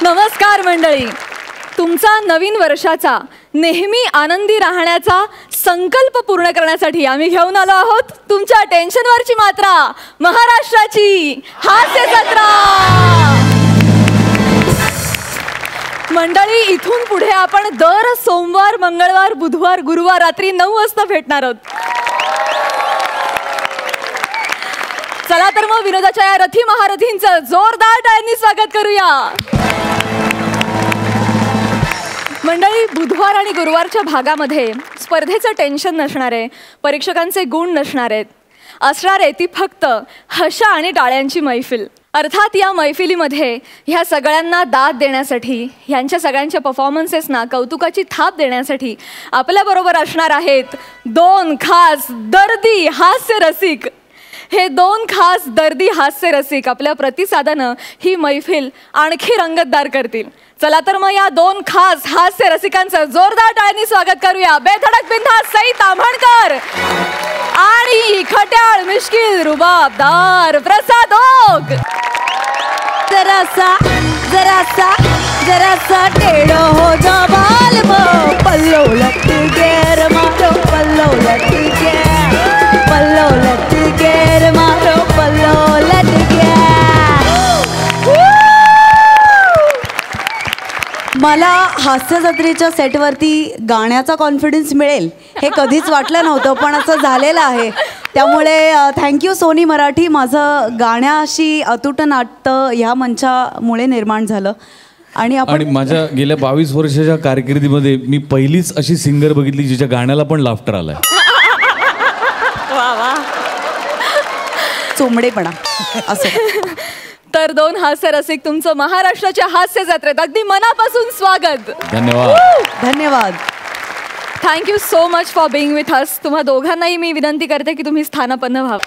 नमस्कार मंडळी. तुमचा नवीन वर्षाचा नेहमी आनंदी राहण्याचा संकल्प पूर्ण करण्यासाठी आम्ही घेऊन आलो आहोत तुमच्या टेन्शनवरची मात्रा, महाराष्ट्राची हास्य जत्रा. मंडळी, इथून पुढे आपण दर सोमवार, मंगळवार, बुधवार, गुरुवार रात्री 9 वाजता भेटणार आहोत. चला तर मग विनोदाच्या या रथी महारथींचं जोरदार टाळ्यांनी स्वागत करूया. मंडळी, बुधवार आणि गुरुवारच्या भागामध्ये स्पर्धेचं टेन्शन नसणार आहे, परीक्षकांचे गुण नसणार आहेत. असणार आहे ती फक्त हशा आणि टाळ्यांची मैफिल. अर्थात या मैफिलीमध्ये ह्या सगळ्यांना दाद देण्यासाठी, ह्यांच्या सगळ्यांच्या परफॉर्मन्सेसना कौतुकाची थाप देण्यासाठी आपल्याबरोबर असणार आहेत 2 खास दर्दी हास्य रसिक. हे 2 खास दर्दी हास्य रसिक आपल्या प्रतिसादानं ही मैफिल आणखी रंगतदार करतील. चला तर मग या 2 खास हास्य रसिकांचं जोरदार टाळ्यांनी स्वागत करूया. बेधडक बिनधास्त सई ताम्हणकर आणि खट्याळ मिश्किल रुबाबदार प्रसाद ओक. जरासा जरासा जरासा टेढ़ो हो जा बाल मो, पल्लो लट गेर मारो, पल्लो लट गेर, पल्लो लट गेर मारो, पल्लो लट गेर. मला हास्य जत्रेच्या सेटवरती गाण्याचा कॉन्फिडन्स मिळेल हे कधीच वाटलं नव्हतं, पण असं झालेलं आहे. त्यामुळे थँक्यू सोनी मराठी. माझं गाण्याशी अतूट नातं ह्या मंचामुळे निर्माण झालं. आणि माझ्या गेल्या 22 वर्षाच्या कारकिर्दीमध्ये मी पहिलीच अशी सिंगर बघितली जिच्या गाण्याला पण लाफ्टर आलाय. चोंबडेपणा असं. तर 2 हास्य रसिक, तुमचं महाराष्ट्राच्या हास्य जत्रेत अगदी मनापासून स्वागत. धन्यवाद. धन्यवाद. Thank you so much for being with us. तुम्हा दोघांनाही मी विनंती करते की तुम्ही स्थानापन्न व्हा.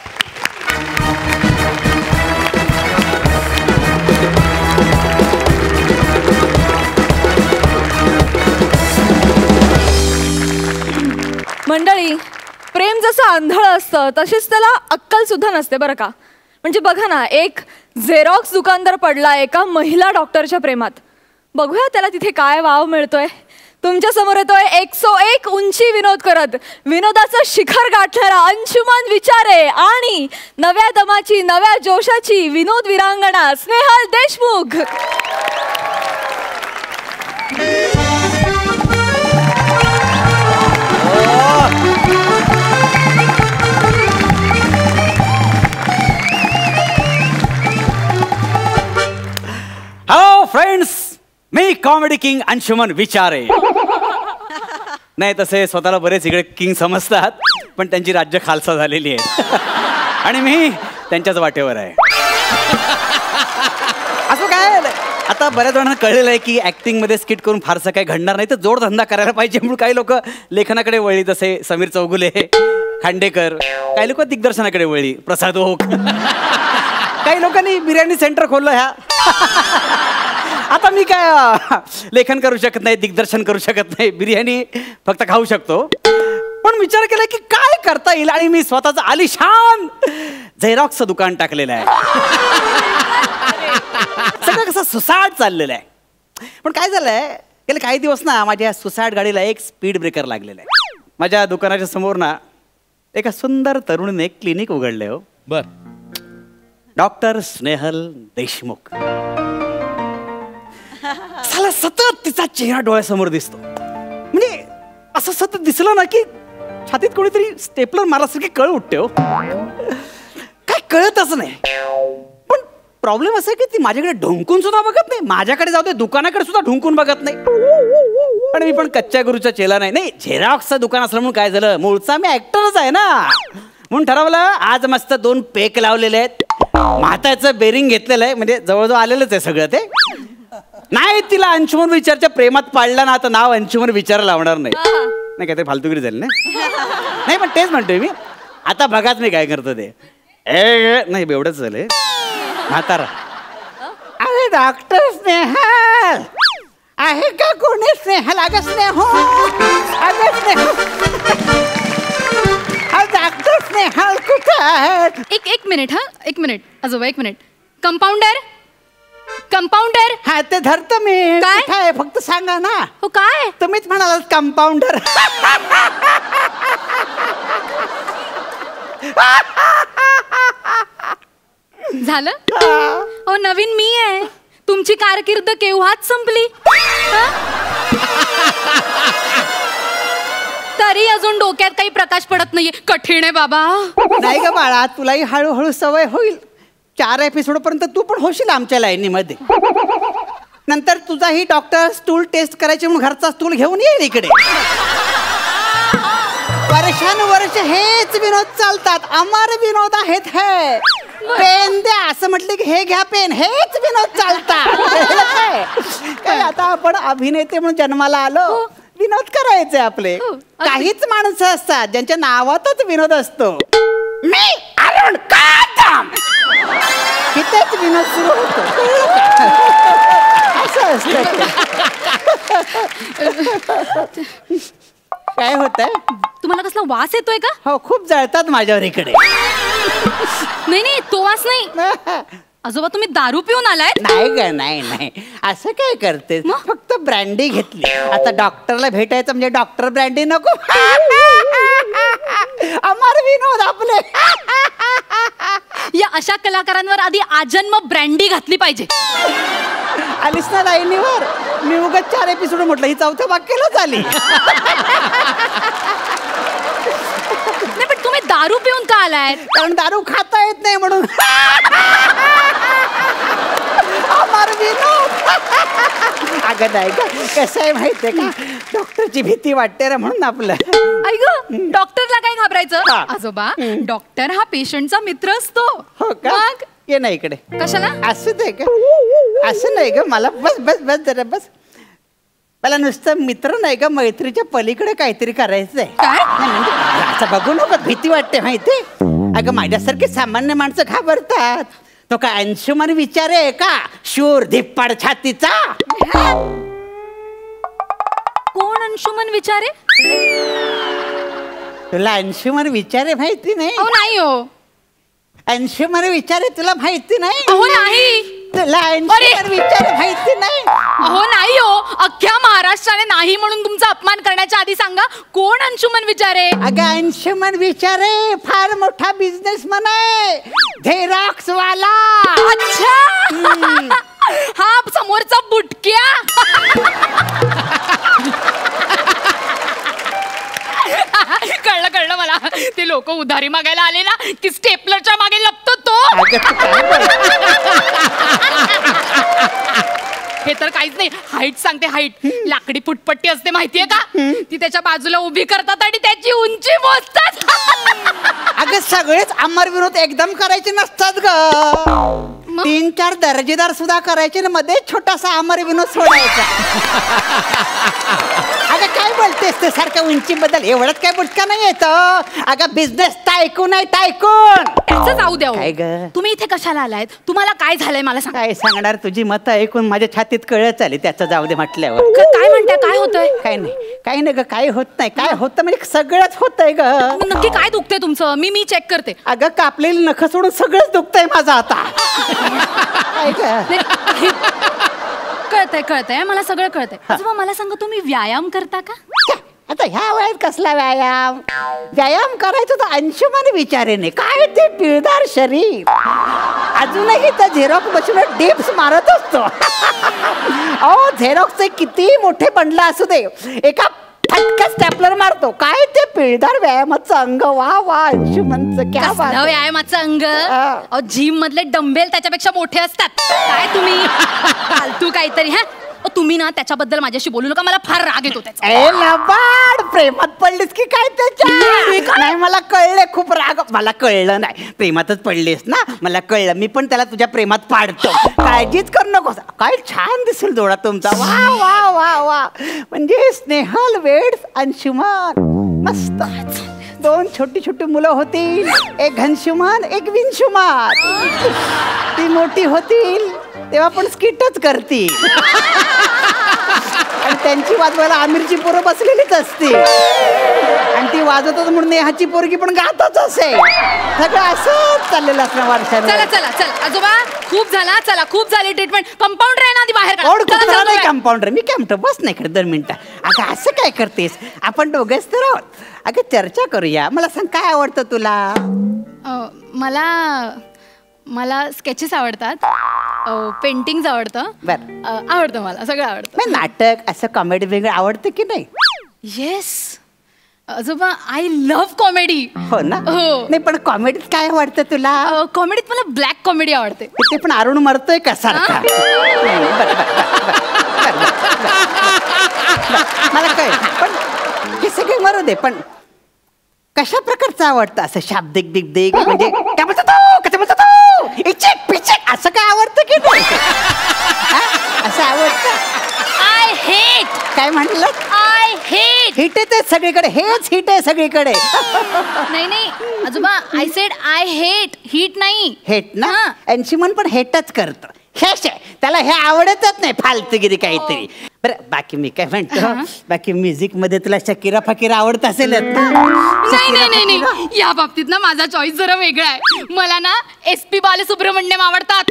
मंडळी, प्रेम जसं आंधळ असतं तशीच त्याला अक्कल सुद्धा नसते बरं का. म्हणजे बघा ना, एक झेरॉक्स दुकानदार पडला एका महिला डॉक्टरच्या प्रेमात. बघूया त्याला तिथे काय वाव मिळतोय. तुमच्या समोर येतोय 101 उंची विनोद करत विनोदाचं शिखर गाठणारा अंशुमन विचारे आणि नव्या दमाची, नव्या जोशाची विनोद विरांगणा स्नेहल देशमुख. हॅलो फ्रेंड्स, मी कॉमेडी किंग अंशुमन विचारे. नाही, तसे स्वतःला बरेच इकडे किंग समजतात, पण त्यांची राज्य खालसा झालेली आहे आणि मी त्यांच्याच वाटेवर आहे. असं काय, आता बऱ्याच जणांना कळलेलं आहे की ॲक्टिंगमध्ये स्किट करून फारसं काही घडणार नाही, तर जोडधंदा करायला पाहिजे. म्हणून काही लोक लेखनाकडे वळली, जसे समीर चौगुले, खांडेकर. काही लोक दिग्दर्शनाकडे वळली, प्रसाद ओक. काही लोकांनी बिर्याणी सेंटर खोललं. ह्या आता मी काय लेखन करू शकत नाही, दिग्दर्शन करू शकत नाही, बिर्याणी फक्त खाऊ शकतो. पण विचार केला की काय करता येईल, आणि मी स्वतःचं आलिशान झेरॉक्सचं दुकान टाकलेलं आहे. सगळं कसं सुसाट चाललेलं आहे. पण काय झालंय, गेले काही दिवस ना माझ्या सुसाट गाडीला एक स्पीड ब्रेकर लागलेला आहे. माझ्या दुकानाच्या समोर ना एका सुंदर तरुणीने एक क्लिनिक उघडले. हो बर. डॉक्टर स्नेहल देशमुख. साला सतत तिचा चेहरा डोळ्यासमोर दिसतो. म्हणजे असं सतत दिसलं ना की छातीत कोणीतरी स्टेपलर मारल्यासारखी कळ उठते. हो काय कळतच नाही. पण प्रॉब्लेम असा आहे की ती माझ्याकडे ढुंकून सुद्धा बघत नाही. माझ्याकडे जाऊ दे, दुकानाकडे सुद्धा ढुंकून बघत नाही. पण मी पण कच्च्या गुरुचा चेला नाही. नाही, झेरॉक्सचं दुकान असलं म्हणून काय झालं, मूळचा मी ऍक्टरच आहे ना. म्हणून ठरवलं आज मस्त 2 पेक लावलेले आहेत, म्हाताचं बेरिंग घेतलेलं आहे, म्हणजे जवळजवळ आलेलंच आहे सगळं ते. नाही, तिला अंशुमन विचारच्या प्रेमात पाडला ना, आता नाव अंशुमन विचार लावणार नाही. नाही, काहीतरी फालतुगिरी झाली ना. नाही, पण तेच म्हणतोय मी. आता बघाच मी काय करतो ते. नाही, एवढंच झालंय म्हातारा. अरे डॉक्टर स्नेहल आहे का कोणी? स्नेहल, अगं स्नेहो, अगं स्नेहो, डॉक्टर स्नेहल कुठं आहेत? एक मिनिट. हा, एक मिनिट आजोबा, एक मिनिट. Compounder, compounder. हा ते धरतो मी. काय? काय फक्त सांगा ना. हो काय तुम्हीच म्हणालात कंपाऊंडर. झालं. हो नवीन मी आहे. तुमची कारकीर्द केव्हाच संपली. तरी अजून डोक्यात काही प्रकाश पडत नाहीये. कठीण आहे बाबा. नाही ग बाळा, तुलाही हळूहळू सवय होईल. 4 एपिसोड पर्यंत तू पण होशील आमच्या लाईनीमध्ये. नंतर तुझाही डॉक्टर स्टूल टेस्ट करायचे म्हणून घरचा स्टूल घेऊन येईल इकडे. वर्षानुवर्ष हेच विनोद चालतात. अमर विनोद आहेत हे. पेन द्या असं म्हटलं की हे घ्या पेन. हेच विनोद चालतात. काय आता आपण अभिनेते म्हणून जन्माला आलो. विनोद करायचे आपले. काहीच माणसं असतात ज्यांच्या नावातच विनोद असतो. मी अरुण कादम. इथेच विनोद सुरू होतो. असं असतं. काय होत आहे? तुम्हाला कसला वास येतोय का? हो खूप जळतात माझ्यावर इकडे. नाही नाही तो वास नाही. आजोबा तुम्ही दारू पिऊन आलाय? नाही ग नाही नाही. असं काय करते? फक्त ब्रँडी घेतली. आता डॉक्टरला भेटायचं म्हणजे डॉक्टर ब्रँडी नको. अमर विनोद आपले. या अशा कलाकारांवर आधी आजन्म ब्रँडी घातली पाहिजे. आलीस ना लाईनीवर. मी उगाच 4 एपिसोड म्हटलं. ही 4थ्या वाक्यालाच आली. नाही पण तुम्ही दारू पिऊन का आलाय? कारण दारू खाता येत नाही म्हणून. अमर विनोद. अगं नाही का, कसं आहे माहितीये का, डॉक्टरची भीती वाटते रे म्हणून आपलं. ऐक डॉक्टरला काय घाबरायचं? हा. आजोबा डॉक्टर हा पेशंटचा मित्र असतो. हो का? मग ये ना इकडे. कशाला? असं नाही का, असं नाही का. मला बस बस बस जरा बस. मला नुसतं मित्र नाही का, मैत्रीच्या पलीकडे काहीतरी करायचंय. काय? नाही म्हणजे असं बघू नको, भीती वाटते माहिती. अगं माझ्यासारखे सामान्य माणसं घाबरतात. तो काय अंशुमन विचार आहे का, शूर धिप्पाड छातीचा? कोण अंशुमन विचारे? तुला अंशुमन विचारे माहिती नाही? अहो नाही हो. अंशुमन विचारे तुला माहिती नाही? अहो नाही. तुला अंशुमन विचारे माहिती नाही? अहो नाही हो. अख्ख्या महाराष्ट्राने नाही म्हणून तुमचा अपमान करण्याच्या आधी सांगा कोण अंशुमन विचारे? अगं अंशुमन विचारे फार मोठा बिझनेसमन आहे. झेरॉक्स वाला. अच्छा. हा समोरचा बुटक्या. कळलं कळलं मला. ते लोक उधारी मागायला आले ना की स्टेपलरच्या मागे लपतो तो. हे तर काहीच नाही. हाईट सांगते. हाईट लाकडी फुटपट्टी असते माहितीये का? ती त्याच्या बाजूला उभी करतात आणि त्याची उंची मोजतात. अगं सगळेच अमर विनोद एकदम करायचे नसतात ग. 3-4 दर्जेदार सुद्धा करायचे ना, मध्ये छोटासा अमर विनोद सोडायचा. अगं काय बोलतेस ते सारखं उंची बद्दल? एवढंच काय बुटका नाही येत. अगं बिझनेस टायकून आहे, टायकून. त्याचं जाऊ द्या. काय ग? तुम्ही इथे कशाला आलायत? तुम्हाला काय झालंय मला सांगा. काय सांगणार, तुझी मतं ऐकून माझ्या छातीत कळत आली. त्याचं जाऊ दे म्हटल्यावर. काय म्हणताय? काय होतंय? काय नाही काही नाही ग. काय होत नाही. काय होतं म्हणजे सगळंच होतंय ग. नक्की काय दुखतंय तुमचं? मी चेक करते. अगं कापलेली नख सोडून सगळंच दुखतंय माझं आता. काय ग? कळतंय कळतंय मला सगळं कळतंय. आजोबा मला सांगा तुम्ही व्यायाम करता का? आता ह्या वयात कसला व्यायाम? व्यायाम करायचं तर अंशुमन विचारेने. काय ते पिळदार शरीर. अजूनही त्या झेरॉक्स बसून डिप्स मारत असतो. अहो झेरॉक्सचे किती मोठे बंडल असू दे, एका फटका स्टॅपलर मारतो. काय ते पिळदार व्यायामाचं अंग. वा वा अंशुमनचं क्या बात. व्यायामाचं अंग? जिम मधले डंबेल त्याच्यापेक्षा मोठे असतात. काय तुम्ही फालतू काहीतरी. हा तुम्ही ना त्याच्याबद्दल माझ्याशी बोलू नका. मला फार राग येतो त्याचा. ए लबाड, प्रेमात पडलीस की काय त्याच्या? नाही मला कळले. खूप राग. मला कळलं नाही. प्रेमातच पडलीस ना, मला कळलं. मी पण त्याला तुझ्या प्रेमात पाडतो. काळजीच करू नकोस. काय छान दिसेल डोळा तुमचा. वा वा वा वा. म्हणजे स्नेहल वेड्स अंशुमन. मस्त. 2 छोटी छोटी मुलं होतील. एक घनशुमन, एक विंशुमन. ती मोठी होतील तेव्हा पण स्किटच करतील. आणि त्यांची वाजवायला आमिरची पोरं बसलेलीच असतील. आणि ती वाजवतच म्हणून नेहाची पोरगी पण गातच असेल. सगळं असंच चाललेलं असणार वर्षानं. चला चला चला आजोबा, खूप झाला. चला, खूप झाली ट्रीटमेंट. कंपाऊंडर आहे ना, आधी बाहेर काढा. ओढ चला, कुत्रा चला, नाही चला. कंपाऊंडर. मी काय म्हणतो, बस नाही इकडे 2 मिनिटं. अगं असं काय करतेस, आपण दोघेच तर आहोत. अगं चर्चा करूया. मला सांग, काय आवडतं तुला? मला स्केचेस आवडतात, पेंटिंग आवडतं. बरं. आवडतं, मला सगळं आवडतं. मग नाटक असं कॉमेडी वेगळं आवडतं की नाही? येस आजोबा, आय लव्ह कॉमेडी. हो ना. हो. नाही पण कॉमेडीत काय आवडतं तुला? कॉमेडीत मला ब्लॅक कॉमेडी आवडते. ते पण अरुण मरतोय का सारखा? नाही, बरं, मला काय, पण हे सगळे मरू दे, पण कशा प्रकारचं आवडतं? असं शाब्दिक बिब्दिक, म्हणजे काय बोलतो तो, कसं बोलतो तो, इचेक पिचेक, असं काय आवडतं की नाही? हा? असं आवडतं? I hate. काय म्हणलं? I hate. हिट आहे सगळीकडे, हेच हिट आहे सगळीकडे. नाही नाही आजोबा, I said I hate, hit नाही. हेट ना. हा. अंशुमन पण हेटच करतो. हेच आहे, त्याला हे आवडतच नाही, फालतूगिरी काहीतरी. बरं, बाकी मी काय म्हणतो, बाकी म्युझिक मध्ये तुला शकीरा फकीरा आवडत असेल ना? नाही नाही नाही नाही, या बाबतीत ना माझा चॉईस जरा वेगळा आहे. मला ना SP बालसुब्रमण्यम आवडतात.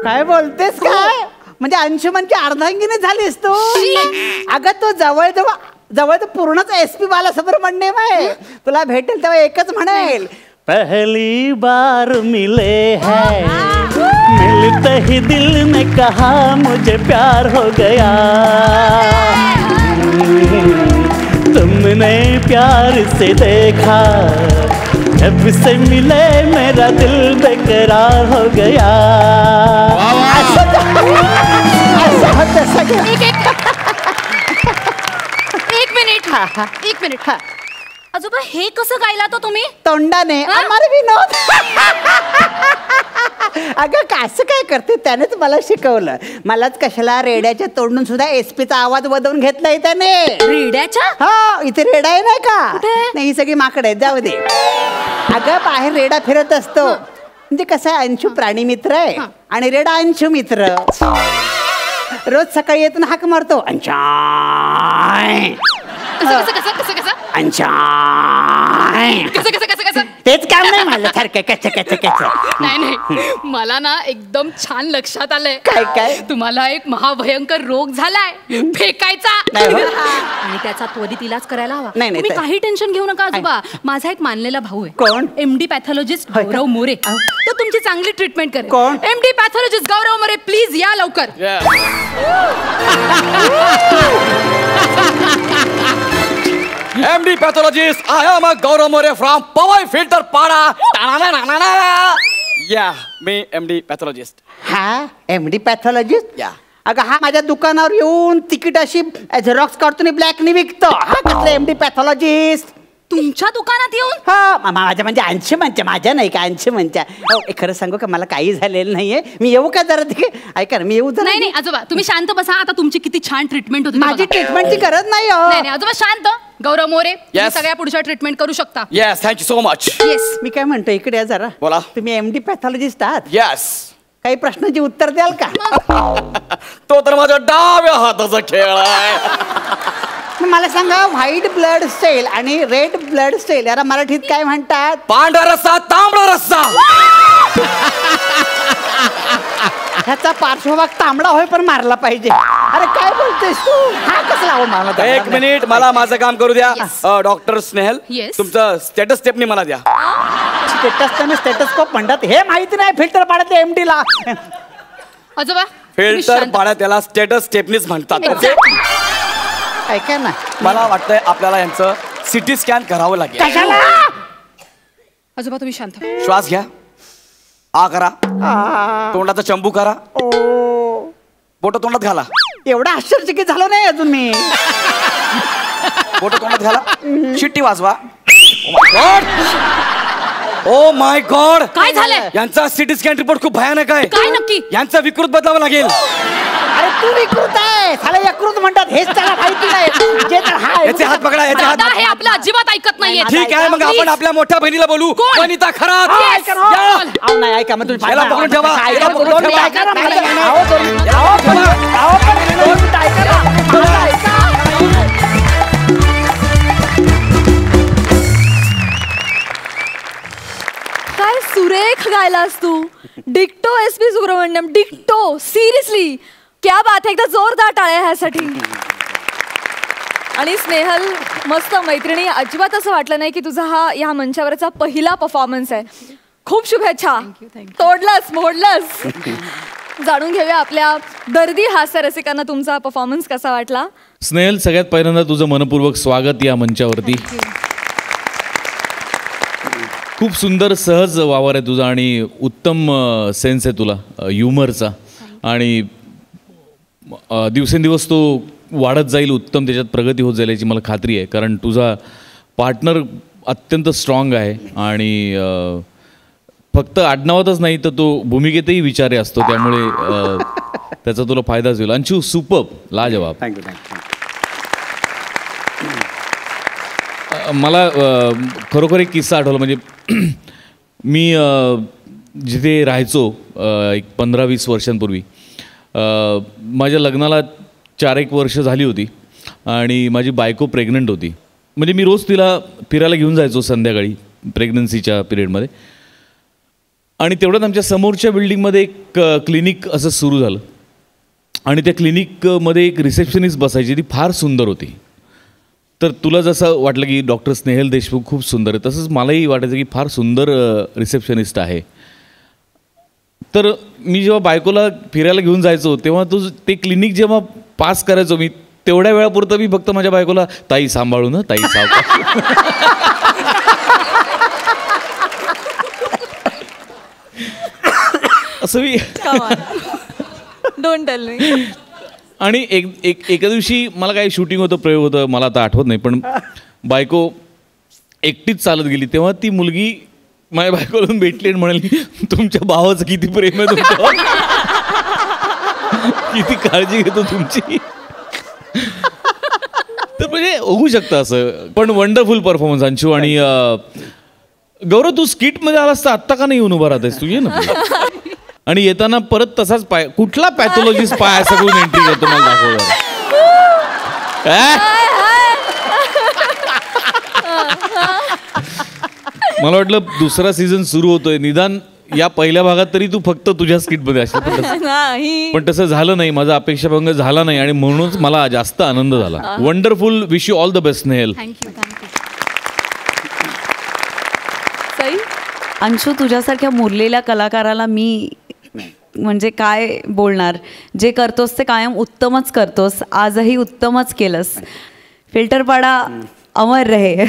काय बोलतेस काय? म्हणजे अंशुमनची अर्धांगिनी झालीस तू. अगं तो जवळ तर पूर्णच SP बालसुब्रमण्यम आहे. तुला भेटेल तेव्हा एकच म्हणेल, पहली बार मिले हैं, मिलते ही दिल ने कहा मुझे प्यार हो गया, तुमने प्यार से देखा, जब से मिले मेरा दिल बेकरार हो गया. असं होतं सगळं. एक मिनिट आजोबा, हे कसं गायला तो तुम्ही? तोंडाने. आम्हाला विनोद. अगं कसं काय करते, त्यानेच मला शिकवलं. मलाच कशाला रेड्याच्या तोंडून सुद्धा SPचा आवाज बदवून घेतलाय त्याने. रेड्याच्या? हा, इथे रेडा आहे नाही का? नाही, ही सगळी माकडे आहेत, जाऊ दे. अगं बाहेर रेडा फिरत असतो. म्हणजे कसं आहे, अंशू प्राणी मित्र आहे आणि रेडा अंशू मित्र. रोज सकाळी येतून हाक मारतो, अंशाय तेच काम नाही मला सारखं कच. नाही मला ना एकदम छान लक्षात आलंय. काय? तुम्हाला एक महाभयंकर रोग झालाय, फेकायचा. आणि त्याचा त्वरित इलाज करायला हवा. नाही, तुम्ही काही टेन्शन घेऊ नका आजोबा. माझा एक मानलेला भाऊ आहे. कोण? MD पॅथॉलॉजिस्ट गौरव मोरे. तो तुमची चांगली ट्रीटमेंट करेल. कोण? MD pathologist Gaurav More, please या लवकर. MD pathologist, I am a Gaurav More from Powai Filter Pada. Yeah, me MD pathologist. हा, MD पॅथॉलॉजिस्ट. Yeah. अगं हा माझ्या दुकानावर येऊन तिकीट अशी झेरॉक्स काढतो आणि ब्लॅकनी विकतो. हा कसला MD पॅथॉलॉजिस्ट? तुमच्या दुकानात येऊन? हा, माझ्या म्हणजे अंशुमनच्या, माझ्या नाही का, अंशुमनच्या. खरं सांगू का, मला काही झालेलं नाहीये. मी येऊ का जरा तिथे? ऐका ना, मी येऊ जरा. नाही आजोबा, तुम्ही शांत बसा. आता तुमची किती छान ट्रीटमेंट होती. माझी ट्रीटमेंटची गरज नाही. नाही आजोबा, शांत. गौरव मोरे, तुम्ही सगळ्या पुढच्या ट्रीटमेंट करू शकता. Yes, thank you so much. Yes. मी काय म्हणतो, इकडे या जरा. बोला. तुम्ही MD पॅथॉलॉजिस्ट आहात? Yes. काही प्रश्नाची उत्तर द्याल का? तो तर माझ्या डाव्या हाताचा खेळ आहे. मला सांगा, व्हाईट ब्लड सेल आणि रेड ब्लड सेल याला मराठीत काय म्हणतात? पांढरा रस्सा, तांबडा रस्सा. ह्याचा पार्श्वभाग तांबडा होय पण मारला पाहिजे. अरे काय बोलतेस तू? हा कसला हो मला? एक मिनिट, मला माझं काम करू द्या. Doctor Snehal, Yes. तुमचं स्टेटस स्टेपनी मला द्या. स्टेटस्कोप म्हणतात, हे माहिती नाही फिल्टर पाड्यात MD ला. आजोबा, फिल्टर पाड्या त्याला स्टेटस स्टेपनीच म्हणतात. ऐका ना, मला वाटतंय आपल्याला यांचं CT स्कॅन करावं लागेल. कशाला? आजोबा तुम्ही शांत. श्वास घ्या, आ करा, तोंडाचा चंबू करा, बोट तोंडात घाला. एवढा आश्चर्यचकित झालो नाही अजून मी. बोट तोंडात घाला, शिट्टी वाजवा. ओ माय गॉड, काय झालंय? यांचा CT स्कॅन रिपोर्ट खूप भयानक आहे. काय नक्की? यांचा विकृत बदलावा लागेल. अरे तू विकृत आहे, साला यकृत म्हणतात, हेच त्याला माहिती नाही. जे तर हा याचे हात पकडा, याचे हात. दादा, हे आपलं अजिबात ऐकत नाहीये. ठीक आहे, मग आपण आपल्या मोठ्या बहिणीला बोलू. कोण? वनिता खरात. ऐका ना. अहो, नाही, ऐका मग तुम्ही याला पकडून ठेवा, याला पकडून ठेवा. ऐका ना, नाही, नाही, नाही. अहो, ऐका ना. केलास तू. डिक्टो SP सुब्रमण्यम, डिक्टो. सिरियसली क्या बात आहे. एकदा जोरदार टाळ्या ह्यासाठी. आणि स्नेहल, मस्त मैत्रिणी, अजिबात असं वाटलं नाही की तुझा हा ह्या मंचावरचा पहिला परफॉर्मन्स आहे. खूप शुभेच्छा. तोडलंस मोडलंस. जाणून घेऊया आपल्या दर्दी हास्य रसिकांना तुमचा परफॉर्मन्स कसा वाटला. स्नेहल, सगळ्यात पहिल्यांदा तुझं मनपूर्वक स्वागत या मंचावरती. खूप सुंदर सहज वावर आहे तुझा आणि उत्तम सेन्स आहे तुला ह्युमरचा. आणि दिवसेंदिवस तो वाढत जाईल, उत्तम त्याच्यात प्रगती होत जाईल याची मला खात्री आहे. कारण तुझा पार्टनर अत्यंत स्ट्रॉंग आहे आणि फक्त आडनावातच नाही तर तो भूमिकेतही विचारे असतो. त्यामुळे त्याचा तुला फायदाच होईल. अंशू, सुपर्ब, लाजवाब. थँक्यू. मला खरोखर एक किस्सा आठवला. म्हणजे मी जिथे राहायचो एक 15-20 वर्षांपूर्वी, माझ्या लग्नाला 4-1 वर्ष झाली होती आणि माझी बायको प्रेग्नंट होती. म्हणजे मी रोज तिला फिरायला घेऊन जायचो संध्याकाळी प्रेग्नन्सीच्या पिरियडमध्ये. आणि तेवढ्यात आमच्या समोरच्या बिल्डिंगमध्ये एक क्लिनिक असं सुरू झालं आणि त्या क्लिनिकमध्ये एक रिसेप्शनिस्ट बसायची. ती फार सुंदर होती. तर तुला जसं वाटलं की डॉक्टर स्नेहल देशमुख खूप सुंदर आहे, तसंच मलाही वाटायचं की फार सुंदर रिसेप्शनिस्ट आहे. तर मी जेव्हा बायकोला फिरायला घेऊन जायचो तेव्हा ते क्लिनिक जेव्हा पास करायचो मी, तेवढ्या वेळापुरतं मी फक्त माझ्या बायकोला, ताई सांभाळू ना, ताई सावकाश. असं मी डोंट टेल मी. आणि एका दिवशी मला काही शूटिंग होतं, प्रयोग होतं, मला आता आठवत नाही, पण बायको एकटीच चालत गेली. तेव्हा ती मुलगी माझ्या बायकोला भेटली आणि म्हणाली, तुमच्या भावाचं किती प्रेम आहे तुमचं, किती काळजी घेतो तुमची. तर म्हणजे होऊ शकतं असं. पण वंडरफुल परफॉर्मन्स अंशू. आणि गौरव, तू स्किटमध्ये आलास तर आत्ता का नाही येऊन उभा राहतेस, तू ये ना. आणि येताना परत तसाच पाय, कुठला पॅथॉलॉजिस्ट पाय असं करून एंट्री करतो मला दाखवलं. मला वाटलं दुसरा सीझन सुरू होतोय, निदान या पहिल्या भागात तरी तू फक्त तुझ्या स्किटमध्ये असेल. पण तसं झालं नाही, माझा अपेक्षाभंग झाला नाही आणि म्हणूनच मला जास्त आनंद झाला. Wonderful. Wish you all the best Snehal. Anshu, तुझ्यासारख्या मुरलेल्या कलाकाराला मी म्हणजे काय बोलणार. जे करतोस ते कायम उत्तमच करतोस. आजही उत्तमच केलंस. फिल्टरपाडा अमर रहे.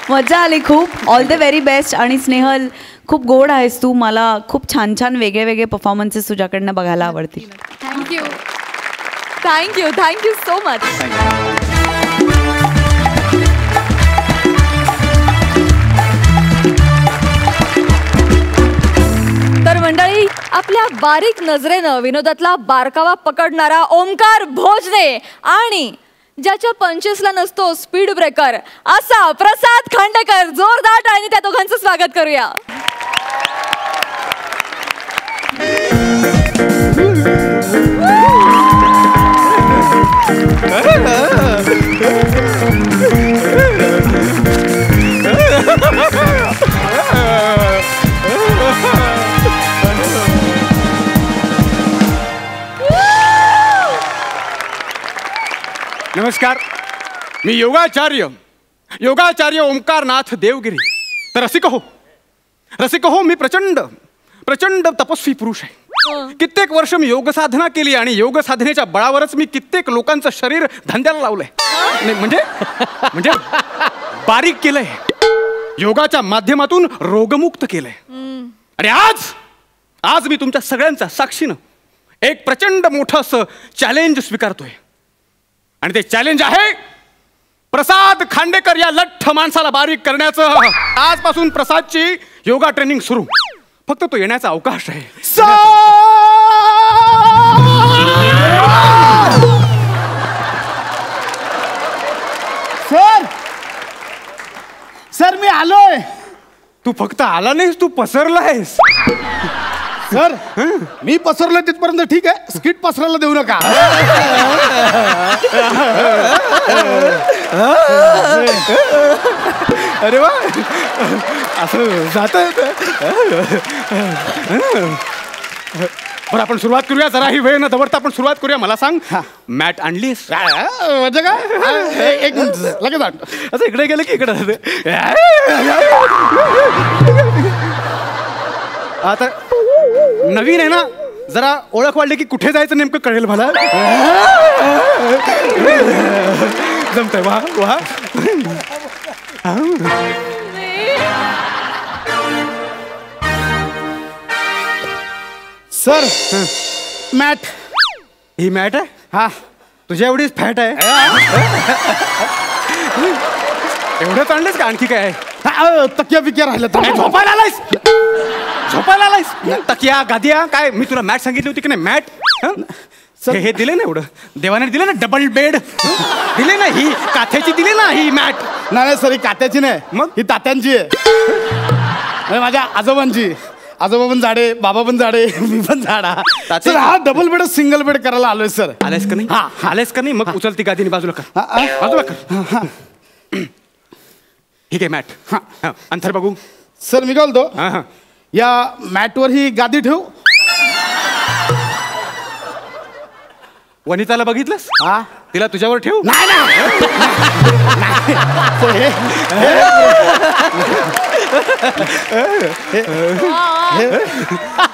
मजा आली खूप. All the very best. आणि स्नेहल, खूप गोड आहेस तू. मला खूप छान छान वेगळे वेगळे परफॉर्मन्सेस तुझ्याकडनं बघायला आवडतील. Thank you thank you thank you so much. तर मंडळी, आपल्या बारीक नजरेनं विनोदातला बारकावा पकडणारा ओमकार भोजने आणि ज्याच्या पंचेसला नसतो स्पीड ब्रेकर असा प्रसाद खांडेकर, जोरदार टाळ्यांनी त्या दोघांचं स्वागत करूया. नमस्कार, मी योगाचार्य ओंकारनाथ देवगिरी. तर रसिक हो, मी प्रचंड तपस्वी पुरुष आहे. कित्येक वर्ष मी योग साधना केली आणि योग साधनेच्या बळावरच मी कित्येक लोकांचं शरीर धंद्याला लावलंय. म्हणजे बारीक केलंय, योगाच्या माध्यमातून रोगमुक्त केलंय. आणि आज मी तुमच्या सगळ्यांच्या साक्षीनं एक प्रचंड मोठं असं चॅलेंज स्वीकारतोय. आणि ते चॅलेंज आहे प्रसाद खांडेकर या लठ्ठ माणसाला बारीक करण्याचं. आजपासून प्रसादची योगा ट्रेनिंग सुरू. फक्त तो येण्याचा अवकाश आहे. सर मी आलोय. तू फक्त आला नाहीस, तू पसरलायस. सर मी पसरलो तिथपर्यंत ठीक आहे, स्किट पसरायला देऊ नका. अरे वा असं जात. बरं आपण सुरुवात करूया. जरा ही वेळ न दवडता आपण सुरुवात करूया. मला सांग मॅट आणलीस म्हणजे काय एक मिनिट लगेच आण. असं इकडे गेलं की इकडे आता नवीन आहे ना, जरा ओळख वाढली की कुठे जायचं नेमकं कळेल मला. जमतंय. वा वा. Sir mat. ही मॅट आहे. हा तुझ्या एवढीच फॅट आहे. एवढंच आणलंस का आणखी काय आहे? तकिया बिकिया राहिलं तर झोपायला आलायस. झोपायला आलायस. तकिया गादिया काय मी तुला मॅट सांगितली होती की नाही? मॅट हे दिले ना, एवढं देवाने दिले ना, डबल बेड दिले ना, ही काथ्याची दिली ना ही मॅट. नाही सर ही कात्याची नाही, मग ही तात्यांची आहे. माझ्या आजोबांची. आजोबा पण जाडे, बाबा पण जाडे, मी पण जाडा. सर हा डबल बेड सिंगल बेड करायला आलोय सर. आलेस का नाही? हा आलेस का नाही? मग उचल ती गादीने बाजूला कर. बाजूला कर. ठीक आहे मॅट. हा अंतर बघू. सर मी काय बोलतो, हा हा या मॅटवर ही गादी ठेवू. वनिताला बघितलंस? हा तिला तुझ्यावर ठेवू? नाही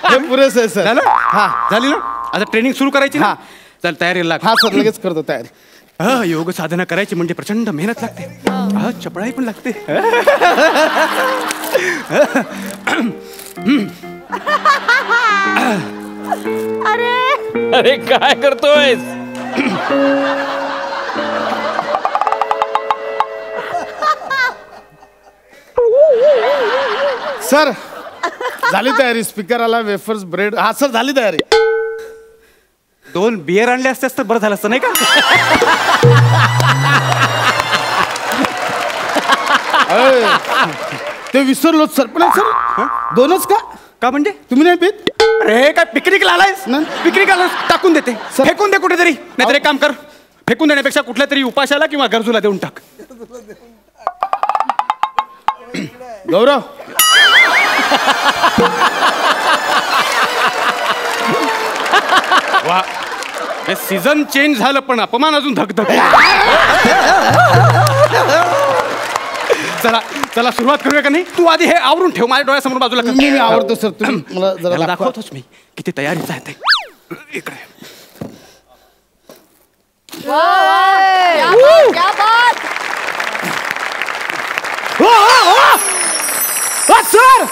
हे पुरेसं आहे सर. झालं? हा झाली ना. आता ट्रेनिंग सुरू करायची ना. हा. चल तयारीला लाग. हा सर लगेच करतो तयारी. योग साधना करायची म्हणजे प्रचंड मेहनत लागते. हा चपळाई पण लागते. अरे काय करतोय? सर झाली तयारी. स्पीकर आला, वेफर्स, ब्रेड. हा सर झाली तयारी. 2 बियर आणले असतेस तर बरं झालं असतं नाही का? ते विसरलो सर. पण सर 2च का? का म्हणजे? तुम्ही नाही पीत? अरे काय पिकनिकला आलायस? नाही. पिकनिक आलास टाकून देते. फेकून दे कुठेतरी. नाहीतर एक काम कर, फेकून देण्यापेक्षा कुठल्या तरी उपाशाला किंवा गरजूला देऊन टाक. गौरव वा हे सीझन चेंज झालं पण अपमान अजून धगधग. चला चला सुरुवात करूया का नाही? तू आधी हे आवरून ठेव माझ्या डोळ्यासमोर बाजूला कर. मी आवडतो सर. तुम्ही मला जरा त्याला दाखवा. दाखवतोच मी किती तयारीच आहे ते. इकडे क्या बात. सर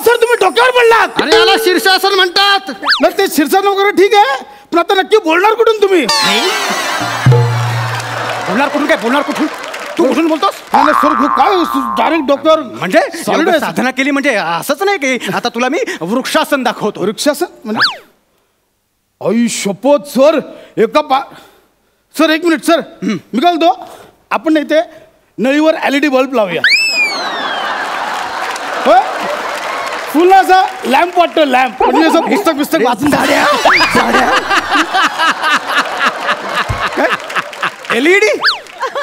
सर तुम्ही डोक्यावर पडलात. आणि याला शीर्षासन म्हणतात. नाही ते शीर्षासन वगैरे ठीक आहे, पण आता नक्की बोलणार कुठून तुम्ही? बोलणार कुठून? काय बोलणार कुठून? तू कुठून बोलतोस? सर काय डायरेक्ट डोक्यावर म्हणजे Solid साधना केली म्हणजे असंच नाही की आता तुला मी वृक्षासन दाखवतो. वृक्षासन म्हणजे आई शपथ सर. सर एक मिनिट सर. मी काय बोलतो, आपण इथे नळीवर LED बल्ब लावूया. फुल असा लॅम्प वाटतो. लॅम्प म्हणजे असं पुस्तक वाचून.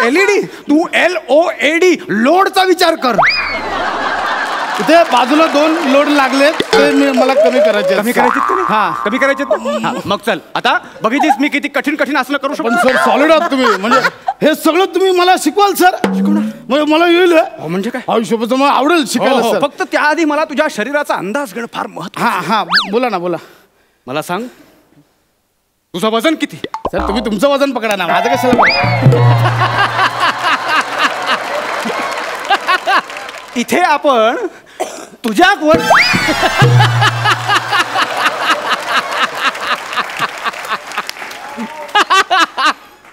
LED तू LOAD लोडचा विचार कर. इथे बाजूला 2 लोड लागले ते मला कमी करायचे. कमी करायचे हा कमी करायचे. मग चल आता बघितलीस मी किती कठीण कठीण आसनं करू पण शकतो. सर सॉलिड आहात तुम्ही. म्हणजे हे सगळं तुम्ही मला शिकवाल सर? म्हणजे मला येईल म्हणजे काय? आयुष्यभर मला आवडेल शिकायला सर. फक्त त्याआधी मला तुझ्या शरीराचा अंदाज घेणं फार महत्व. हा बोला ना बोला. मला सांग तुझं वजन किती? सर तुम्ही तुमचं वजन पकडा ना, माझं कशाला? इथे आपण तुझ्या वर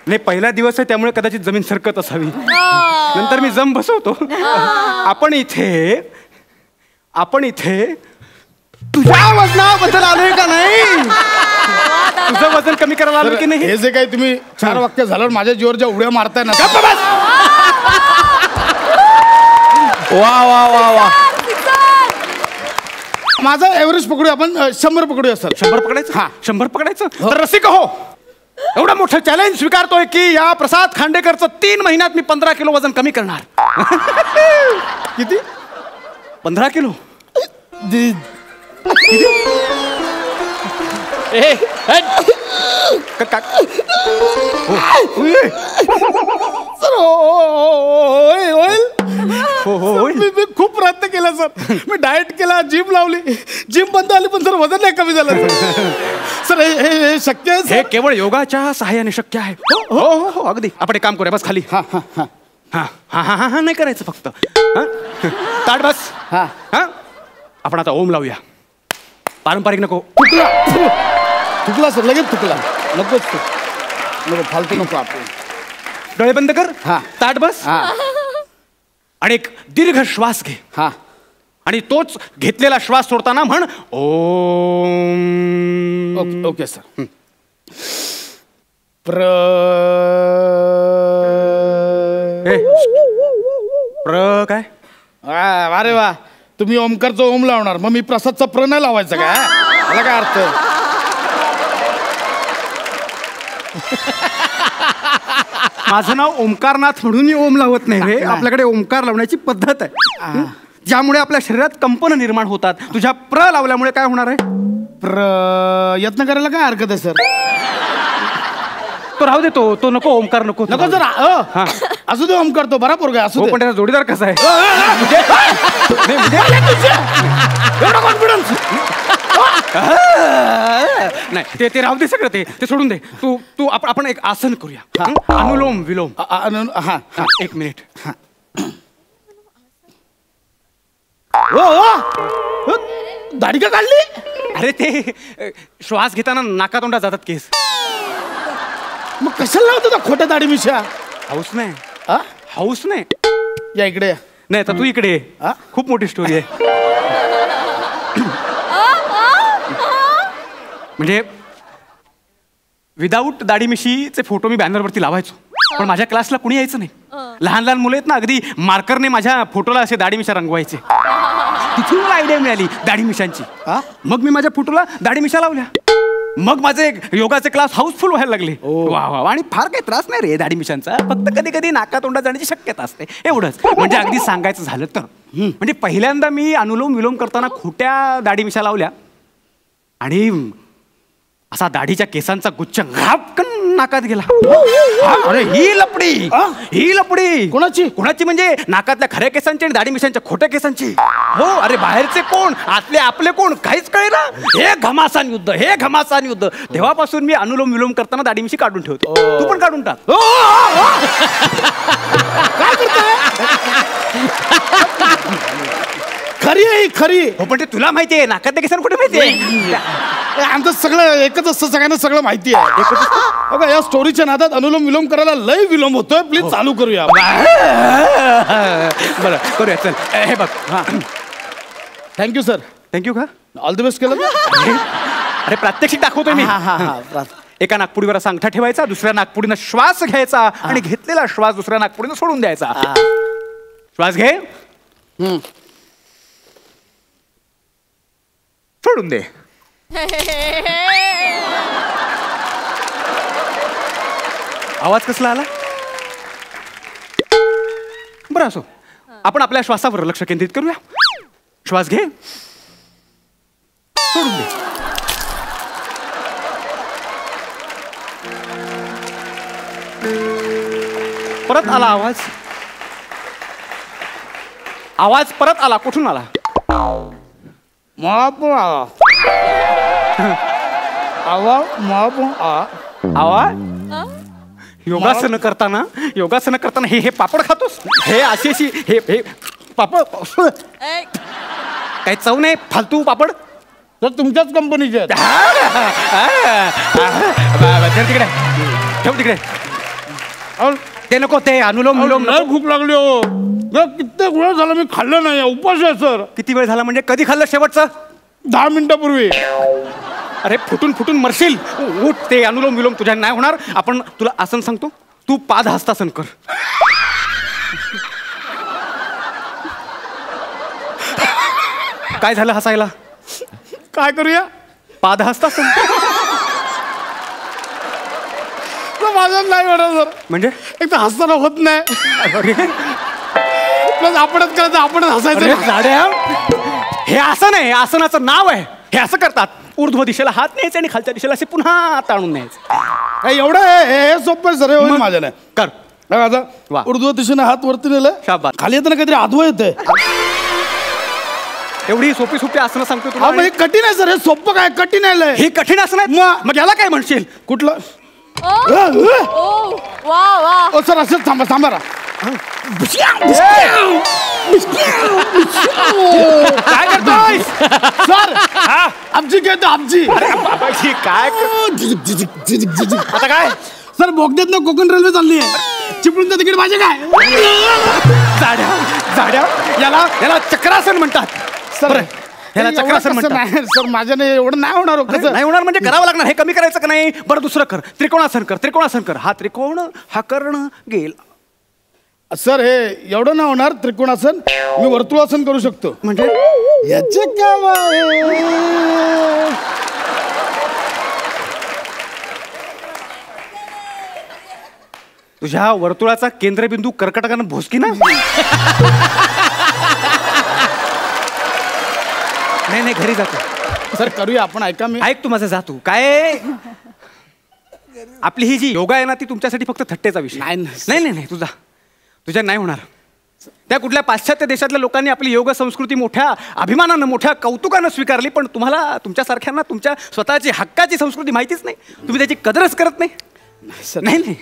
नाही पहिला दिवस आहे त्यामुळे कदाचित जमीन सरकत असावी. नंतर मी जम बसवतो. आपण इथे तुझ्या वजनाबद्दल आलोय का नाही? तुझं वजन कमी करायला आलोय की नाही? हे जे काही तुम्ही 4 वाक्य झाल्यावर माझ्या जीवर ज्या उड्या मारताय ना. वा वा वा वा. माझा एव्हरेज पकडूया आपण. 100 पकडूया सर. 100 पकडायचं? हा. 100 पकडायचं तर रसिक हो. एवढं मोठं चॅलेंज स्वीकारतोय की या प्रसाद खांडेकरचं 3 महिन्यात मी 15 किलो वजन कमी करणार. किती? 15 किलो. ए, हट. सर होईल. मी खूप प्रयत्न केला सर. मी डाएट केला, जिम लावली, जिम बंद आली, पण सर वजन नाही कमी झालं सर. हे शक्य आहे हे केवळ योगाच्या सहाय्याने शक्य आहे. हो हो हो अगदी. आपण एक काम करूया, बस खाली. हा हा हा हा हा हा हा नाही करायचं फक्त. ताट बस. हा हा आपण आता ओम लावूया. पारंपरिक नको. थुकला सर, लगेच थुकला. नकोच तू, नको फालतू नको आपण. डोळे बंद कर. हा. ताट बस. हा आणि एक दीर्घ श्वास घे. हा आणि तोच घेतलेला श्वास सोडताना म्हण ओम. Okay okay sir. काय अरे वा, तुम्ही ओमकारचं ओम लावणार, मग मी प्रसादचा प्र नाही लावायचा का? मला काय अर्थ? माझं नाव ओमकारनाथ म्हणून मी ओम लावत नाही रे. आपल्याकडे ओमकार लावण्याची पद्धत आहे, ज्यामुळे आपल्या शरीरात कंपन निर्माण होतात. तुझ्या प्र लावल्यामुळे काय होणार आहे? यत्न करायला काय हरकत आहे सर? तो राहू दे. तो नको. ओमकार नको. नको जर असू दे ओमकार, तो बरा पोरगा असू दे. पण त्याचा जोडीदार कसा आहे? एवढा कॉन्फिडन्स नाही, ते राहू दे सगळं. ते सोडून दे. तू आपण एक आसन करूया. अनुलोम विलोम. हा एक मिनिट. दाढी का काढली? अरे ते श्वास घेताना नाकातोंडात जातात केस. मग कशाला लावतो त्या खोट्या दाढी मिशा? हाऊस नाही. हाऊस नाही. या इकडे. नाही तर तू इकडे. खूप मोठी स्टोरी आहे. म्हणजे विदाऊट दाढी मिशीचे फोटो मी बॅनरवरती लावायचो, पण माझ्या क्लासला कुणी यायचं नाही. लहान लहान मुलं आहेत ना, अगदी मार्करने माझ्या फोटोला असे दाढी मिशा रंगवायचे. तिथून मला आयडिया मिळाली दाढी मिशांची. मग मी माझ्या फोटोला दाढी मिशा लावल्या. मग माझे योगाचे क्लास हाऊसफुल व्हायला लागले. वा वा. आणि फार काही त्रास नाही रे दाढी मिशांचा. फक्त कधी कधी नाकातोंडात जाण्याची शक्यता असते, एवढंच. म्हणजे अगदी सांगायचं झालं तर, म्हणजे पहिल्यांदा मी अनुलोम विलोम करताना खोट्या दाढी मिशा लावल्या आणि असा दाढीच्या केसांचा गुच्छ घापकन नाकात गेला. अरे ही लपडी कोणाची? म्हणजे नाकातल्या खऱ्या केसांची आणि दाढी मिशांच्या खोट्या केसांची. हो. अरे बाहेरचे कोण, आतले आपले कोण, काहीच कळेना. हे घमासान युद्ध. तेव्हापासून मी अनुलोम विलोम करताना दाढी मिशी काढून ठेवतो. तू पण काढून टाक. काय करतोय? खरी आहे खरी. हो पण ते तुला माहिती आहे, नाकातल्या केसांना कुठे माहिती आहे? आमचं सगळं एकच असतं, सगळ्यांना सगळं माहिती आहे. बघा या स्टोरीच्या नादात अनुलोम विलोम करायला लय विलोम होतोय. प्लीज चालू करूया. बरं करूया, चल. हे बघ. Thank you sir. थँक्यू का? ऑल द बेस्ट केलं. अरे प्रात्यक्षिक दाखवतोय मी. एका नागपुडीवर असा अंगठा ठेवायचा, दुसऱ्या नागपुडीनं श्वास घ्यायचा आणि घेतलेला श्वास दुसऱ्या नागपुडीनं सोडून द्यायचा. श्वास घे, सोडून दे. आवाज कसला आला? बरं असो, आपण आपल्या श्वासावर लक्ष केंद्रित करूया. श्वास घे, सोडून दे. परत आला आवाज. आवाज परत आला. कुठून आला? आवाज. योगासन करताना हे पापड खातोस? हे अशी हे पापड काही चव नाही, फालतू पापड. तर तुमच्याच कंपनीचे तिकडे ठेव. तिकडे ते नको. ते अनुलोम विलोम. भूक लागली हो. कित्येक वेळ झाला मी खाल्लं नाही. उपास आहे सर. किती वेळ झाला म्हणजे? कधी खाल्लं शेवटचं? 10 मिनिटापूर्वी. अरे फुटून मरशील. उठ. ते अनुलोम विलोम तुझ्या नाही होणार. आपण तुला आसन सांगतो, तू पादहस्तासन कर. काय झालं हसायला? काय करूया? पादहस्तासन. माझ्या नाही होणार सर. म्हणजे एक तर हसताना होत नाही प्लस आपणच करायचं आपणच हसायचं. साड्या हे आसन आहे, आसनाचं नाव आहे. हे असं करतात, ऊर्ध्व दिशेला हात न्यायचे आणि खालच्या दिशेला असे पुन्हा ताणून न्यायचे. एवढं हे सोपं सर होईल माझ्या नाही. कर आता वा. उर्ध्व दिशेने हात वरती नेलं शाबास. खाली येताना काहीतरी आधवं येतंय. एवढी सोपी सोपी आसनं सांगतो तुला. हे कठीण आहे सर. हे सोपं काय कठीण आहे. हे कठीण आसन आहे. मग याला काय म्हणशील? कुठलं वा वा. ओ सर असंच थांबा थांबा राहा. काय करतोय सर आमची खेळतो आमची. काय आता काय सर बोगद्यात ना कोकण रेल्वे चालली आहे. चिपळूणचं तिकीट पाहिजे काय? जाड्या जाड्या याला चक्रासन म्हणतात. सर याला चक्रासन म्हणतात. सर माझ्याने एवढं नाही होणार. कसं नाही होणार म्हणजे करावं लागणार. हे कमी करायचं का नाही? बरं दुसरं कर. त्रिकोणासन कर. त्रिकोणासन कर. हा त्रिकोण हा कर्ण गेल. सर हे एवढं नाही होणार त्रिकोणासन. मी वर्तुळासन करू शकतो. म्हणजे याचे काय तुझ्या वर्तुळाचा केंद्रबिंदू कर्कटकानं भोसकी ना. नाही घरी जातो. सर करूया आपण. ऐका मी ऐक तू माझं जातो. काय आपली ही जी योगा आहे ना ती तुमच्यासाठी फक्त थट्टेचा विषय. नाही तुझ्या नाही होणार. त्या कुठल्या पाश्चात्य देशातल्या लोकांनी आपली योग संस्कृती मोठ्या अभिमानानं मोठ्या कौतुकानं स्वीकारली, पण तुम्हाला तुमच्यासारख्यांना तुमच्या स्वतःची हक्काची संस्कृती माहितीच नाही. तुम्ही त्याची कदरच करत नाही. नाही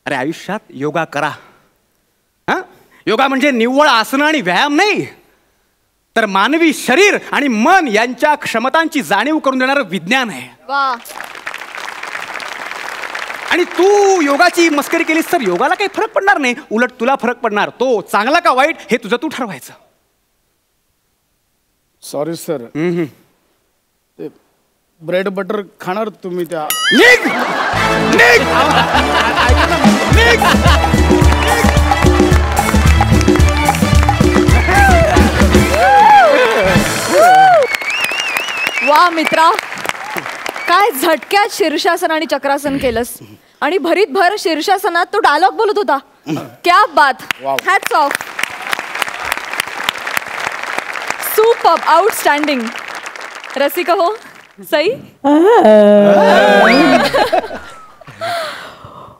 अरे आयुष्यात योगा करा. हा योगा म्हणजे निव्वळ आसनं आणि व्यायाम नाही, तर मानवी शरीर आणि मन यांच्या क्षमतांची जाणीव करून देणारं विज्ञान आहे. वा. आणि तू योगाची मस्करी केलीस तर योगाला काही फरक पडणार नाही. उलट तुला फरक पडणार. तो चांगला का वाईट हे तुझं तू ठरवायचं. Sorry sir. ब्रेड बटर खाणार तुम्ही त्या. निघ! निघ! निघ! वा मित्रा, काय झटक्यात शीर्षासन आणि चक्रासन केलंस. आणि भरीत भर शीर्षासनात तो डायलॉग बोलत होता. क्या बात. Hats off. Superb. Outstanding. Rasika हो सई.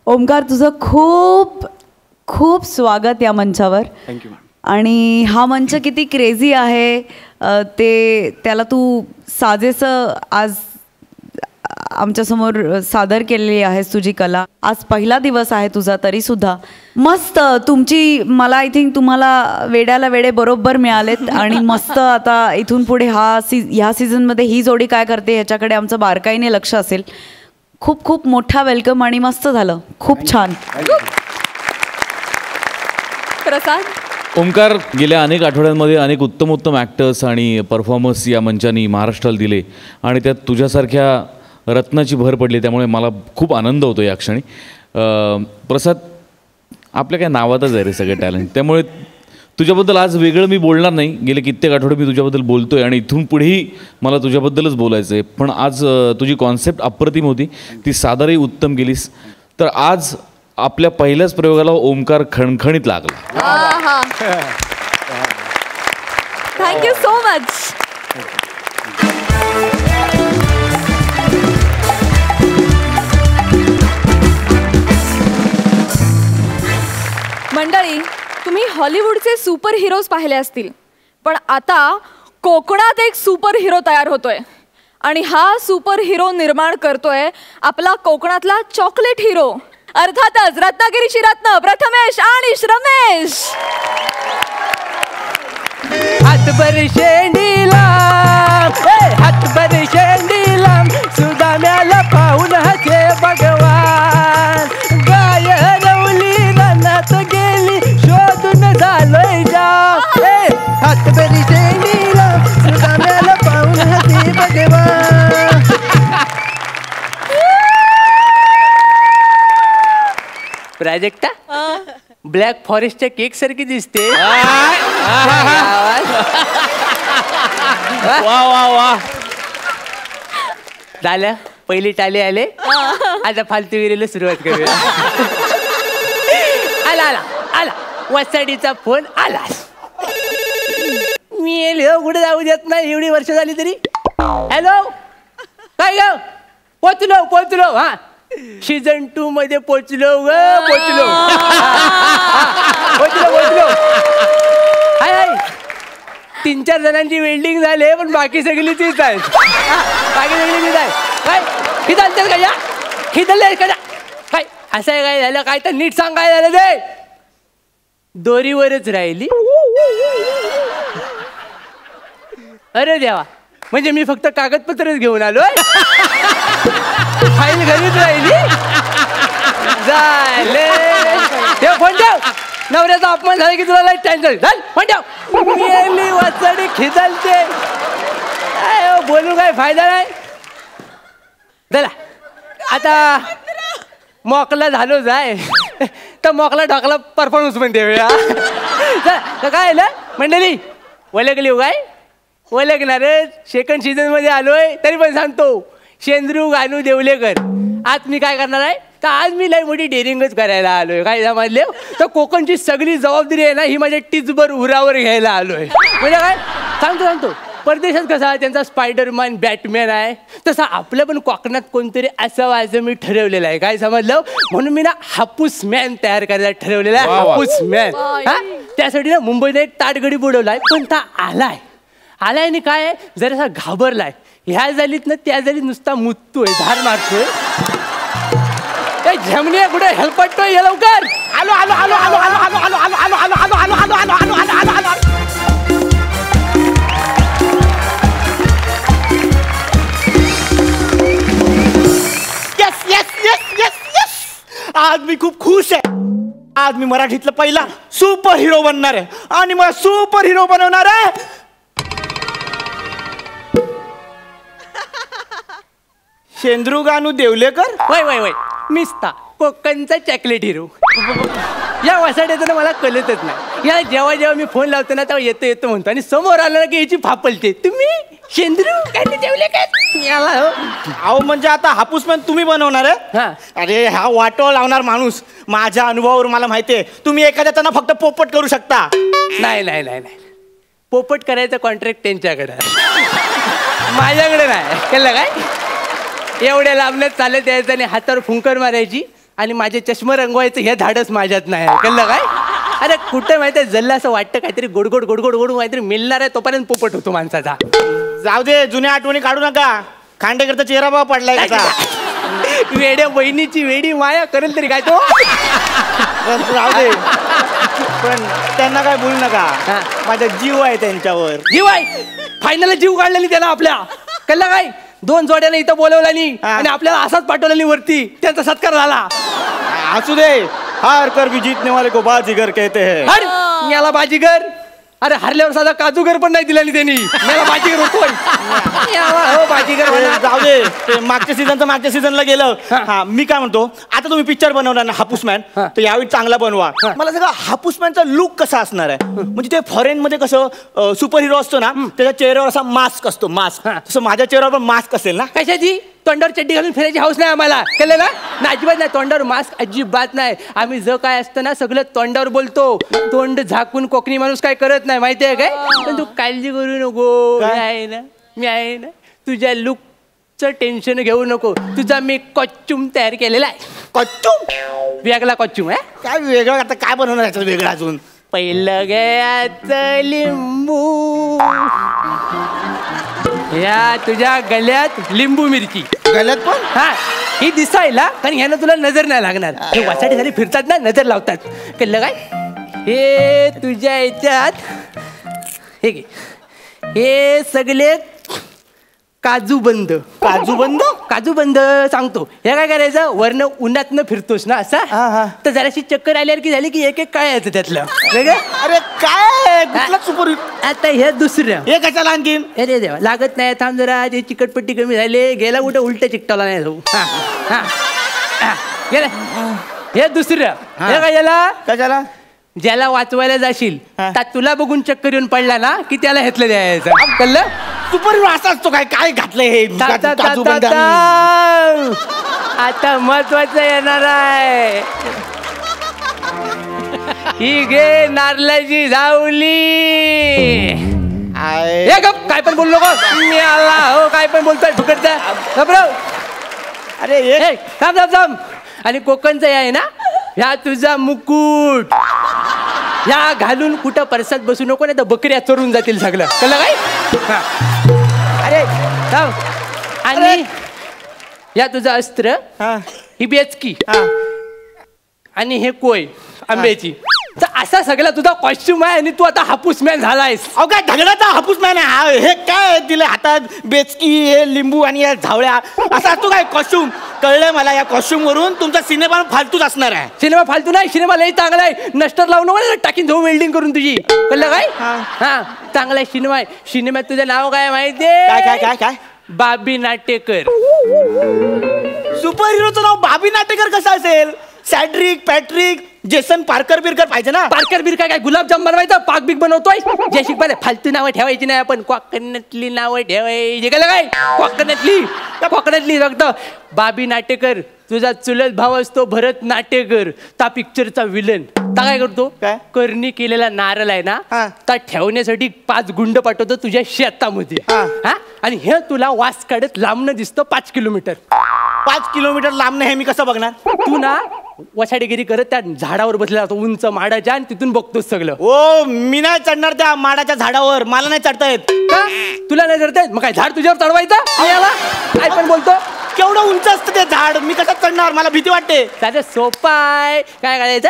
ओमकार तुझं खूप खूप स्वागत या मंचावर. थँक्यू. आणि हा मंच किती क्रेझी आहे त्याला तू साजेसं आज आमच्यासमोर सादर केलेली आहेस तुझी कला. आज पहिला दिवस आहे तुझा तरीसुद्धा मस्त तुमची. मला आय थिंक तुम्हाला वेड्याला वेडे बरोबर मिळालेत. आणि मस्त आता इथून पुढे ह्या सीझनमध्ये ही जोडी काय करते ह्याच्याकडे आमचं बारकाईने लक्ष असेल. खूप खूप मोठा वेलकम आणि मस्त झालं. खूप छान. प्रसाद. ओमकार गेल्या अनेक आठवड्यांमध्ये अनेक उत्तम ॲक्टर्स आणि परफॉर्मर्स या मंचानी महाराष्ट्राला दिले आणि त्यात तुझ्यासारख्या रत्नाची भर पडली. त्यामुळे मला खूप आनंद होतो या क्षणी. प्रसाद आपल्या काय नावातच आहे रे सगळे टॅलेंट. त्यामुळे तुझ्याबद्दल आज वेगळं मी बोलणार नाही. गेले कित्येक आठवडे मी तुझ्याबद्दल बोलतो आहे आणि इथून पुढेही मला तुझ्याबद्दलच बोलायचं आहे. पण आज तुझी कॉन्सेप्ट अप्रतिम होती. ती सादरही उत्तम केलीस. तर आज आपल्या पहिल्याच प्रयोगाला ओमकार खणखणीत लागला. Thank you so much. मंडळी, तुम्ही हॉलिवूडचे सुपर हिरोज पाहिले असतील, पण आता कोकणात एक सुपर हिरो तयार होतोय. आणि हा सुपर हिरो निर्माण करतोय आपला कोकणातला चॉकलेट हिरो, अर्थातच रत्नागिरीची रत्न प्रथमेश आणि श्रमेश. हातभर शेंडीला हातभर शेंडीला सुदाम्याला पाहून हसे भगवान. गाय रवली रानात गेली शोधून झालोय जाम. हातभर शेंडीला सुदाम्याला पाहून हसे भगवान. प्राजक्ता ब्लॅक फॉरेस्टच्या केक सारखी दिसते. वा वा वा. झालं पहिली टाली आले. आता फालतूगिरीला सुरुवात करूया. आला आला आला वसाडीचा फोन आला. मी कुठे जाऊ देत नाही एवढी वर्ष झाली तरी. हॅलो काय ग? पोचलो हा सीझन 2 मध्ये पोचलो. हाय 3-4 जणांची वेल्डिंग झाले पण बाकी सगळी तीच आहेत. काय खिदलतेस का या खिदलतेस का काय असं आहे? काय झालं काय तर नीट सांग. काय झालं ते? दोरीवरच राहिली. अरे देवा, म्हणजे मी फक्त कागदपत्रच घेऊन आलोय. फाईल घरीच राहिली. झाले ते फोन ठेव. नवऱ्याचा अपमान झाला की तुला लाईट कॅन्सल झाल. फोन ठेव. गेली वाचडी खिदलते. बोलू काय फायदा नाही. चला आता मोकला झालो जाय तर मोकला ढोकला परफॉर्मन्स पण देऊया. काय ना मंडळी ओळखली काय? ओळखणारच. सेकंड सीझन मध्ये आलोय तरी पण सांगतो शेंद्रू गानू देवलेकर. आज मी काय करणार आहे तर आज मी लई मोठी डेअरिंगच करायला आलोय. काय समजले? तर कोकणची सगळी जबाबदारी आहे ना ही माझ्या टिचभर उरावर घ्यायला आलोय. म्हणजे काय सांगतो परदेशात कसा त्यांचा स्पायडरमॅन बॅटमॅन आहे तसा आपल्या पण कोकणात कोणतरी असं मी ठरवलेलं आहे. काय समजलं? म्हणून मी ना हापूस मॅन तयार करायला ठरवलेला आहे. हापूस मॅन. हा त्यासाठी ना मुंबईने एक ताटगडी बुडवलाय पण ता आलाय आणि काय जरासा घाबरलाय. ह्या झालीत ना त्या झालीत नुसता मुततोय धार मारतोय. झमणे कुठे हेल्प पडतोय हे लवकर. आलो आलो आलो आलो आलो आलो आलो आलो आलो आलो आलो आलो आलो आलो आलो आलो आलो आलो आलो. आज मी खूप खुश आहे. आज मी मराठीतला पहिला सुपर हिरो बनणार आहे आणि मला सुपर हिरो बनवणार आहे. शेंद्रू गानू देवलेकर. वय मिस्ता कोकणचा चॉकलेट हिरो. या वसाड्याचं ना मला कळतच नाही. या जेव्हा मी फोन लावतो ना तेव्हा येतो म्हणतो आणि समोर आलं ना की याची फापलते. तुम्ही शेंद्रू गानू देवलेकर याला अहो म्हणजे आता हापूस पण तुम्ही बनवणार आहे. अरे हा वाटो लावणार माणूस. माझ्या अनुभवावर मला माहितीये तुम्ही एखाद्याचा फक्त पोपट करू शकता. नाही पोपट करायचं कॉन्ट्रॅक्ट त्यांच्याकडे माझ्याकडे नाही. केलं काय? एवढ्या लांबण्यात चालत यायचं आणि हातावर फुंकर मारायची आणि माझे चष्मा रंगवायचं हे धाडस माझ्यात नाही. कळलं काय? अरे कुठं माहिती आहे जल्ला असं वाटतं काहीतरी गोड काहीतरी मिळणार आहे तोपर्यंत पोपट होतो माणसाचा. जाऊ दे जुन्या आठवणी काढू नका. खांडेकरचा चेहरा बाबा पडलाय का? वेड्या बहिणीची वेडी माया करेल तरी काय तो. राहू दे पण त्यांना काय बोलू नका. माझा जीव आहे त्यांच्यावर. जीव आहे फायनल जीव काढलेली त्याला आपल्या. कळलं काय? 2 जोड्याने इथं बोलवला आणि आपल्याला असाच पाठवला वरती. त्यांचा सत्कार झाला. असू दे. हार कर भी जीतने वाले को बाजीगर कहते हैं. याला बाजीगर? अरे हरल्यावर साधा काजूगर पण नाही दिला त्यांनी. मला बाजीगर होतोय. बाजीगर जाऊ दे. ते मागच्या सीझनला गेलं. हा मी काय म्हणतो आता तुम्ही पिक्चर बनवणार ना हापूस मॅन तर यावेळी चांगला बनवा. मला सगळं हापूस मॅनचा लुक कसा असणार आहे म्हणजे ते फॉरेन मध्ये कसं सुपर हिरो असतो ना त्याच्या चेहऱ्यावर असा मास्क असतो. मास्क तसं माझ्या चेहऱ्यावर पण मास्क असेल ना. कशाची? तोंडावर चड्डी घालून फिरायची हौस नाही आम्हाला. कळलं ना? अजिबात नाही. तोंडावर मास्क अजिबात नाही. आम्ही जो काय असतं ना सगळं तोंडावर बोलतो. तोंड झाकून कोकणी माणूस काय करत नाही माहिती आहे काय? पण तू काळजी करू नको. मी आहे ना तुझ्या लुकचं टेन्शन घेऊ नको. तुझा मी कॉस्ट्युम तयार केलेला आहे. कॉस्ट्युम? वेगळा कॉस्ट्युम आहे. काय वेगळं? आता काय बनवणार याचं वेगळं अजून? पहिलं गयाचं लिंबू या तुझ्या गल्यात लिंबू मिरची. गल्यात पण? हा ही दिसायला कारण ह्यानं तुला नजर नाही लागणार. हे वासाडी झाली फिरतात ना नजर लावतात. कळलं काय? हे तुझ्या याच्यात हे घे. हे सगळे काजू बंद. काजू बंद सांगतो. हे काय करायचं वरन उन्हातनं फिरतोस ना असा तर जराशी चक्कर आल्यावर की झाली की एक काय यायचं त्यातलं. अरे काय कुठला सुपर. आता हे दुसरं हे कशाला आणखीन? अरे देवा लागत नाही. थांब जरा ते चिकटपट्टी कमी झाले. गेला कुठे उलट चिकटवला नाही जाऊ. गेला. हे दुसरं. हे काय याला कशाला? ज्याला वाचवायला जाशील तर तुला बघून चक्कर येऊन पडला ना की त्याला घेतलं द्यायचं. कळलं? सुपर हिरो असा असतो काय? काय घातलंय हे? आता महत्वाचं येणार आहे. ही घे नारळाची झावली. हे गप, काय पण बोललो मी आला हो, काय पण बोलतोय फुकटचा. घबराव. अरे ए, थांब थांब थांब. आणि कोकणचं आहे ना, ह्या तुझा मुकुट ह्या घालून कुठं परसात बसू नको, नाही तर बकऱ्या चोरून जातील सगळं. कळलं काय? अरे थांब. आणि या तुझं अस्त्र, ही बेचकी, आणि हे कोय आंब्याची. तर असा सगळा तुझा कॉस्ट्युम आहे आणि तू आता हापूस मॅन झालायस. अहो काय ढगलाचा हापूस मॅन आहे हे? काय दिलं हातात? बेचकी, हे लिंबू आणि या झावळ्या, असा असतो काय कॉस्ट्युम? कळलंय मला, या कॉस्ट्युम वरून तुमचा सिनेमा फालतूच असणार आहे. सिनेमा फालतू नाही, सिनेमा लई चांगला आहे. नस्टर लावून नको टाकीन जाऊ वेल्डिंग करून तुझी. कळलं काय? हा, चांगला आहे सिनेमा आहे. सिनेमात तुझं नाव काय माहितीये? काय काय काय काय? बाबी नाटेकर. सुपर हिरोचं नाव बाबी नाटेकर कसं असेल? सॅड्रिक, पॅट्रिक, जेसन पार्कर बिरकर पाहिजे ना. पार्कर बिरकर काय गुलाबजाम बनवायचा, पाक बिक बनवतोय. जयशिक पाहिजे. फालतू नावं ठेवायची नाही, आपण कोकणातली नावं ठेवायची. कळलं काय? कोकणातली फक्त. बाबी नाटेकर तुझा चुलत भाव असतो भरत नाटेकर, त्या पिक्चरचा विलन. ता काय करतो? काय? करणी केलेला नारळ आहे ना, त्या ठेवण्यासाठी 5 गुंड पाठवतो तुझ्या शेतामध्ये. हा, आणि हे तुला वास काढत लांबणं दिसतं 5 किलोमीटर. 5 किलोमीटर लांब नाही, हे मी कसं बघणार? तू ना वसाडेगिरी करत त्या झाडावर बसलेला होता उंच माडाच्या, आणि तिथून बघतोस सगळं. ओ, मी नाही चढणार त्या माडाच्या झाडावर, मला नाही चढता येत. का? तुला नाही चढता येत? मग काय झाड तुझ्यावर चढवायचं याला? काय पण बोलतो. केवढं उंच असतं ते झाड, मी कसं चढणार? मला भीती वाटते. साधं सोपा आहे. काय करायचं?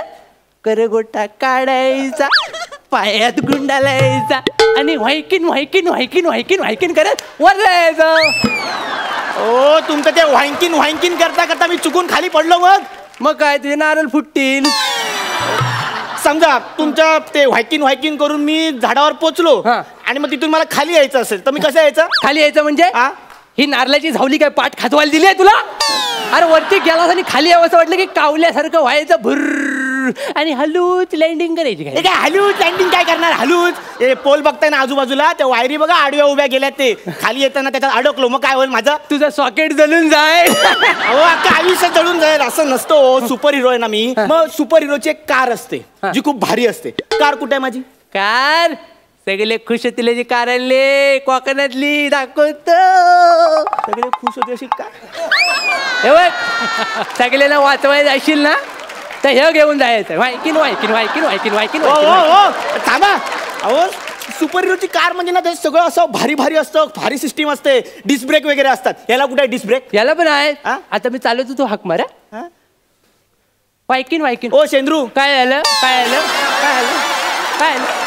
करगोटा काढायचा, पायात गुंडालायचा, आणि व्हायकिन व्हायकिन व्हायकिन व्हायकिन व्हायकिन करत वर जायचं. ओ, तुमचं ते व्हायकिन करता करता मी चुकून खाली पडलो, मग काय तुझे नारळ फुटतील. समजा तुमच्या ते व्हायकिन करून मी झाडावर पोचलो, आणि मग तिथून मला खाली यायचं असेल तर मी कसं यायचं? खाली यायचं म्हणजे ही नारळाची झावली काय पाठ खातवायला दिली आहे तुला? अरे वरती गेलास आणि खाली यावं असं वाटलं की कावल्यासारखं व्हायचं भुर्र, आणि हलूच लँडिंग करायची. काय काय हलूच लँडिंग काय करणार? हलूच हे पोल बघताय ना आजूबाजूला, त्या वायरी बघा आडव्या उभ्या गेल्यात, ते खाली येताना त्याच्यात अडकलो, मग काय होईल माझं? तुझं सॉकेट जळून जाईल. अहो, अख्खं आयुष्य जळून जाईल असं नसतं. सुपर हिरो आहे ना मी. मग सुपर हिरोची एक कार असते जी खूप भारी असते. कार कुठे आहे माझी? कार सगळे खुश होतील जी कार आणले कोकणातली दाखवतो. सगळे खुश होते अशी कार. हे बघ, सगळ्यांना वाचवायला जाशील ना तर हे घेऊन जायचं. व्हायकिन व्हायकिन व्हायकिन व्हायकिन व्हायकिन. थांबा. अहो, सुपर हिरोची कार म्हणजे ना ते सगळं असं भारी भारी असतं, भारी सिस्टीम असते, डिस्क ब्रेक वगैरे असतात. याला कुठे आहे डिस्क ब्रेक? याला पण आहे. आता मी चालवतो, तू हाक मारा. व्हायकिन व्हायकिन. ओ शेंद्रू, काय आलं? काय आलं? काय आलं? काय आलं?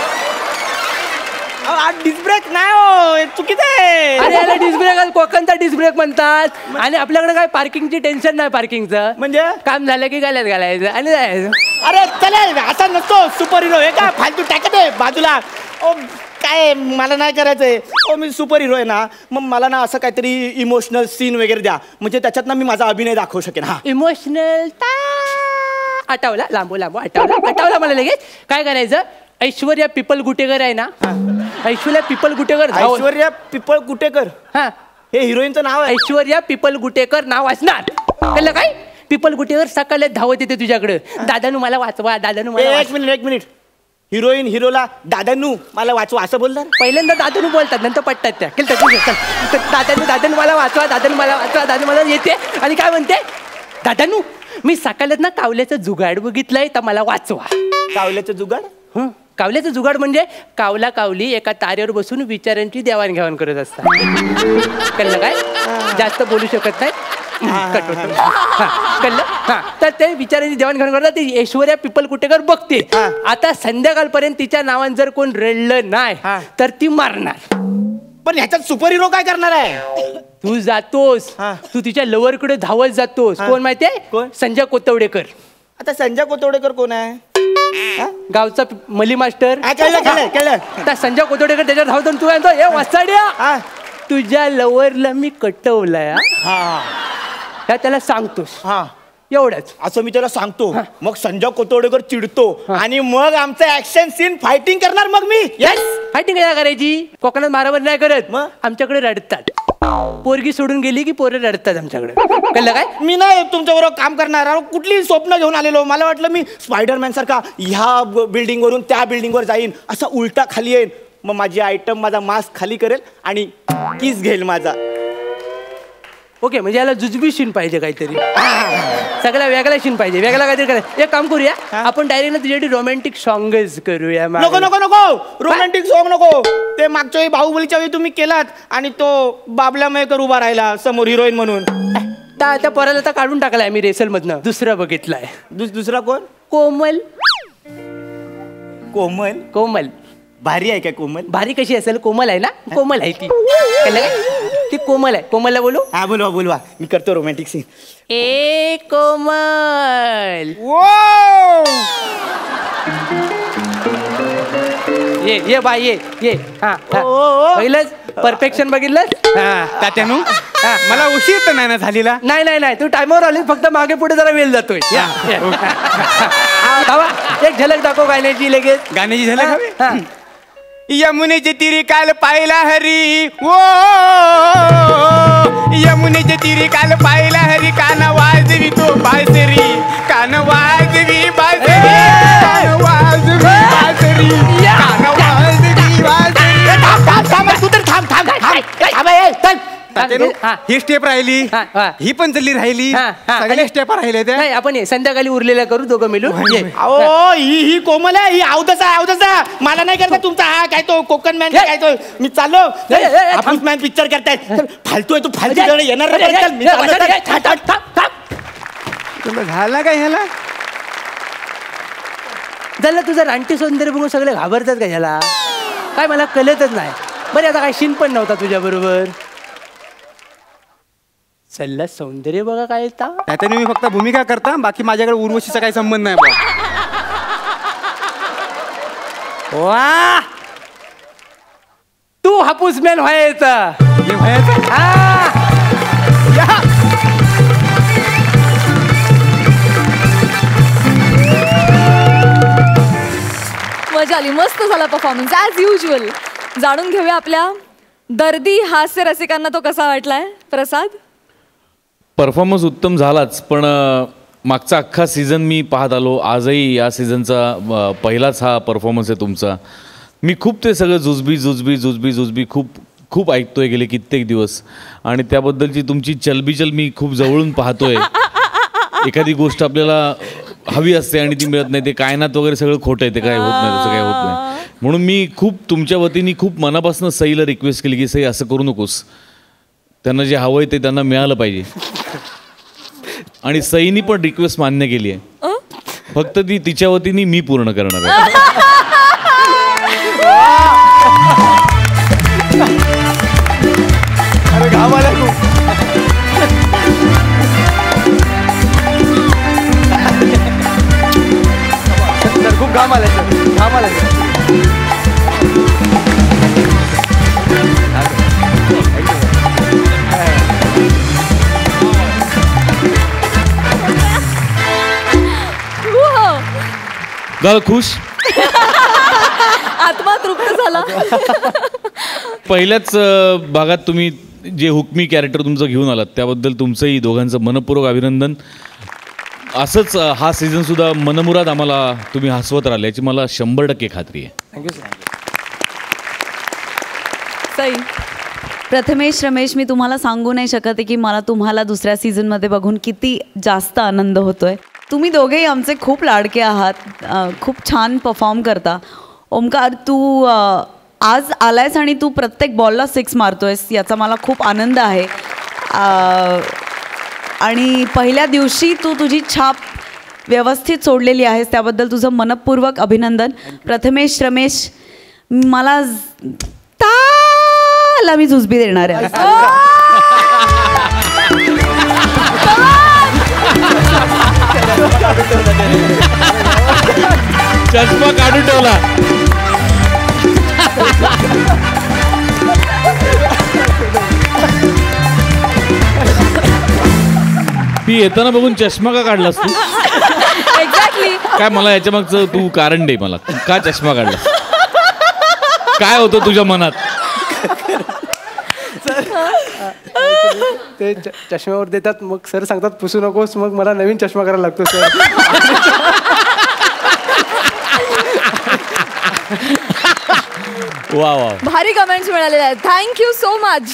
डिस्क ब्रेक नाही हो, चुकीचं आहे. अरे याला डिस्क ब्रेक, कोकणचा डिस्क ब्रेक म्हणतात. आणि आपल्याकडे काय पार्किंगची टेन्शन नाही. पार्किंगचं म्हणजे काम झालं की गाल्यात घालायचं आणि जायचं. अरे चला, असा नसतो सुपर हिरो. हे काय फालतू टाकत आहे बाजूला. ओ काय, मला नाही करायचंय. ओ, मी सुपर हिरो आहे ना, मग मला ना असं काहीतरी इमोशनल सीन वगैरे द्या, म्हणजे त्याच्यात ना मी माझा अभिनय दाखवू शकेन. हा, इमोशनल आठवला, लांबू लांबू आठवला मला लगेच. काय करायचं? ऐश्वर्या पिपल गुटेकर आहे ना, ऐश्वर्या पिपल गुटेकर. ऐश्वर्या पिपळ गुटेकर, हा, हे हिरोईनचं नाव आहे. ऐश्वर्या पिपल गुटेकर नाव असणार. कळलं काय? पिपल गुटेकर सकाळी धावत येते तुझ्याकडे. दादानू मला वाचवा, दादानू मला. एक मिनिट. हिरोईन हिरोला दादानू मला वाचवा असं बोलणार? पहिल्यांदा दादानू बोलतात, नंतर पटतात त्या. दादानू मला वाचवा, दादानू मला वाचवा, दादानू मला येते आणि काय म्हणते? दादानू मी सकाळच ना कावल्याचं जुगाड बघितलंय, तर मला वाचवा. कावल्याचं जुगाड? कावल्याचं जुगाड म्हणजे कावला कावली एका तारेवर बसून विचारांची देवाणघेवाण करत असतात. कळलं काय? जास्त बोलू शकत नाही. कळलं? तर ते विचारांची देवाणघेवाण करतात. ती ऐश्वर्या पिपल कुटेकर बघते. आता संध्याकाळपर्यंत तिच्या नावानं जर कोण रडलं नाही तर ती मारणार. पण ह्याच्यात सुपर हिरो काय करणार आहे? तू जातोस, तू तिच्या लवरकडे धावत जातोस. कोण माहितीये? कोण? संजय कोतवडेकर. आता संजय कोतवडेकर कोण आहे? गावचा मली मास्टर. कळलं. त्या संजय कोतवडेकर त्याच्यावर धावतो, तू म्हणतो हे वाचाड्या तुझ्या लवरला मी कटवलंय. ह्या त्याला सांगतोस. एवढंच. असं मी त्याला सांगतो. मग संजय कोतवडेकर चिडतो आणि मग आमचं ऍक्शन सीन फायटिंग करणार. मग मी फायटिंग काय करायची? कोकणात मारामारी नाही करत, मग आमच्याकडे रडतात. पोरगी सोडून गेली की पोरं रडतात आमच्याकडे. कळलं काय? मी नाही तुमच्याबरोबर काम करणार. कुठली स्वप्न घेऊन आलेलो. मला वाटलं मी स्पायडरमॅन सारखा ह्या बिल्डिंग वरून त्या बिल्डिंग वर जाईन, असा उलटा खाली येईन, मग माझी आयटम माझा मास्क खाली करेल आणि किस घेईल माझा. ओके, म्हणजे याला जुजबी शीन पाहिजे काहीतरी, सगळ्या वेगळा शीन पाहिजे, वेगळा काहीतरी करायचं. एक काम करूया, आपण डायरेक्ट ना तुझ्यासाठी रोमॅन्टिक सॉंगच करूया. नको नको नको, रोमॅन्टिक सॉंग नको. ते मागच्या वेळी बाहुबलीच्या वेळी तुम्ही केलात आणि तो बाबला मयेकर उभा राहिला समोर हिरोईन म्हणून. त्या पोराला तर काढून टाकलाय आम्ही रेसल मधनं. दुसरा बघितलाय. दुसरा कोण? कोमल. कोमल? कोमल भारी आहे काय कोमल? भारी कशी असेल? कोमल आहे ना, कोमल आहे ती. कळलं काय? ती कोमल आहे. कोमलला बोलू? हा बोलवा बोलवा, मी करतो रोमॅन्टिक सीन. ए कोमल. ये बाय ये. हा पहिलंच परफेक्शन बघितलं. तात्यानू मला उशीर तर नाही ना झालेला? नाही तू टायमावर आली, फक्त मागे पुढे जरा वेळ जातोय. एक झलक दाखव गाण्याची लगेच. गाण्याची झलक हवी? हा. यमुनेचे तिरी काल पाहिला हरी, ओ यमुनेचे तिरी काल पाहिला हरी, कान वाजवी तो बासरी, कान वाजवी बासरी, कान वाजवी बासरी, कान वाजवी बासरी. तू तर थांब. ही स्टेप राहिली, ही पण जल्ली राहिली, सगळ्या स्टेप राहिले त्या. नाही, आपण संध्याकाळी उरलेल्या करू दोघं मिळून. अहो ही कोमल आहे, ही अवदसा. मला नाही करता तुमचा हा काय तो कोकण मॅन काय तो. मी चाललो. हापूस मॅन पिक्चर करतायत. फालतू आहे तू, फालतू येणार. झाला काय ह्याला? झालं तुझं रानटी सौंदर्य बघून सगळे घाबरतात का ह्याला? काय मला कळतच नाही. बरं आता काय शीन पण नव्हता तुझ्या बरोबर. चल्ला सौंदर्य बघा काय येता. त्याने मी फक्त भूमिका करता, बाकी माझ्याकडे उर्वशीचा काही संबंध नाही. वा, तू हापूस मॅन व्हायचा. मजा आली, मस्त झाला परफॉर्मन्स ॲज युजल. जाणून घेऊया आपल्या दर्दी हास्य रसिकांना तो कसा वाटलाय. प्रसाद? परफॉर्मन्स उत्तम झालाच, पण मागचा अख्खा सीझन मी पाहत आलो. आजही या सीझनचा पहिलाच हा परफॉर्मन्स आहे तुमचा. मी खूप ते सगळं जुजबी खूप ऐकतोय गेले कित्येक दिवस, आणि त्याबद्दलची तुमची चलबिचल मी खूप जवळून पाहतोय. एखादी गोष्ट आपल्याला हवी असते आणि ती मिळत नाही, ते कायनात वगैरे सगळं खोटं आहे, ते काय होत नाही, तसं काय होत नाही. म्हणून मी खूप तुमच्या वतीने खूप मनापासून सईला रिक्वेस्ट केली की सई असं करू नकोस, त्यांना जे हवं आहे ते त्यांना मिळालं पाहिजे. आणि सईनी पण रिक्वेस्ट मान्य केली आहे, फक्त ती तिच्या वतीने मी पूर्ण करणार आहे. खूप घाम आलाय सर, घाम आलाय. झालं खुश? आत्मा तृप्त झाला. पहिल्याच भागात तुम्ही जे हुकमी कॅरेक्टर तुमचं घेऊन आलात त्याबद्दल तुमचंही दोघांचं मनपूर्वक अभिनंदन. असंच हा सीझन सुद्धा मनमुराद आम्हाला तुम्ही हसवत राहिले याची मला 100% खात्री आहे. Thank you sir. सई? प्रथमेश, रमेश, मी तुम्हाला सांगू नाही शकत आहे की मला तुम्हाला दुसऱ्या सीझनमध्ये बघून किती जास्त आनंद होतोय. तुम्ही दोघेही आमचे खूप लाडके आहात, खूप छान परफॉर्म करता. ओमकार, तू आज आलायस आणि तू प्रत्येक बॉलला 6 मारतोयस याचा मला खूप आनंद आहे. आणि पहिल्या दिवशी तू तुझी छाप व्यवस्थित सोडलेली आहेस, त्याबद्दल तुझं मनपूर्वक अभिनंदन. प्रथमेश, रमेश, मला ताला मी जुजबी देणार आहे. चष्मा काढून ठेवला. ती येताना बघून चष्मा का काढलास तू? एक्झॅक्टली. काय मला याच्या मागचं तू कारण दे, मला का चष्मा काढलास? काय होतं तुझ्या मनात? ते चष्म्यावर देतात, मग सर सांगतात पुसू नकोस, मग मला नवीन चष्मा करायला लागतो सर. वा वा. भारी कमेंट्स मिळालेले आहेत. Thank you so much.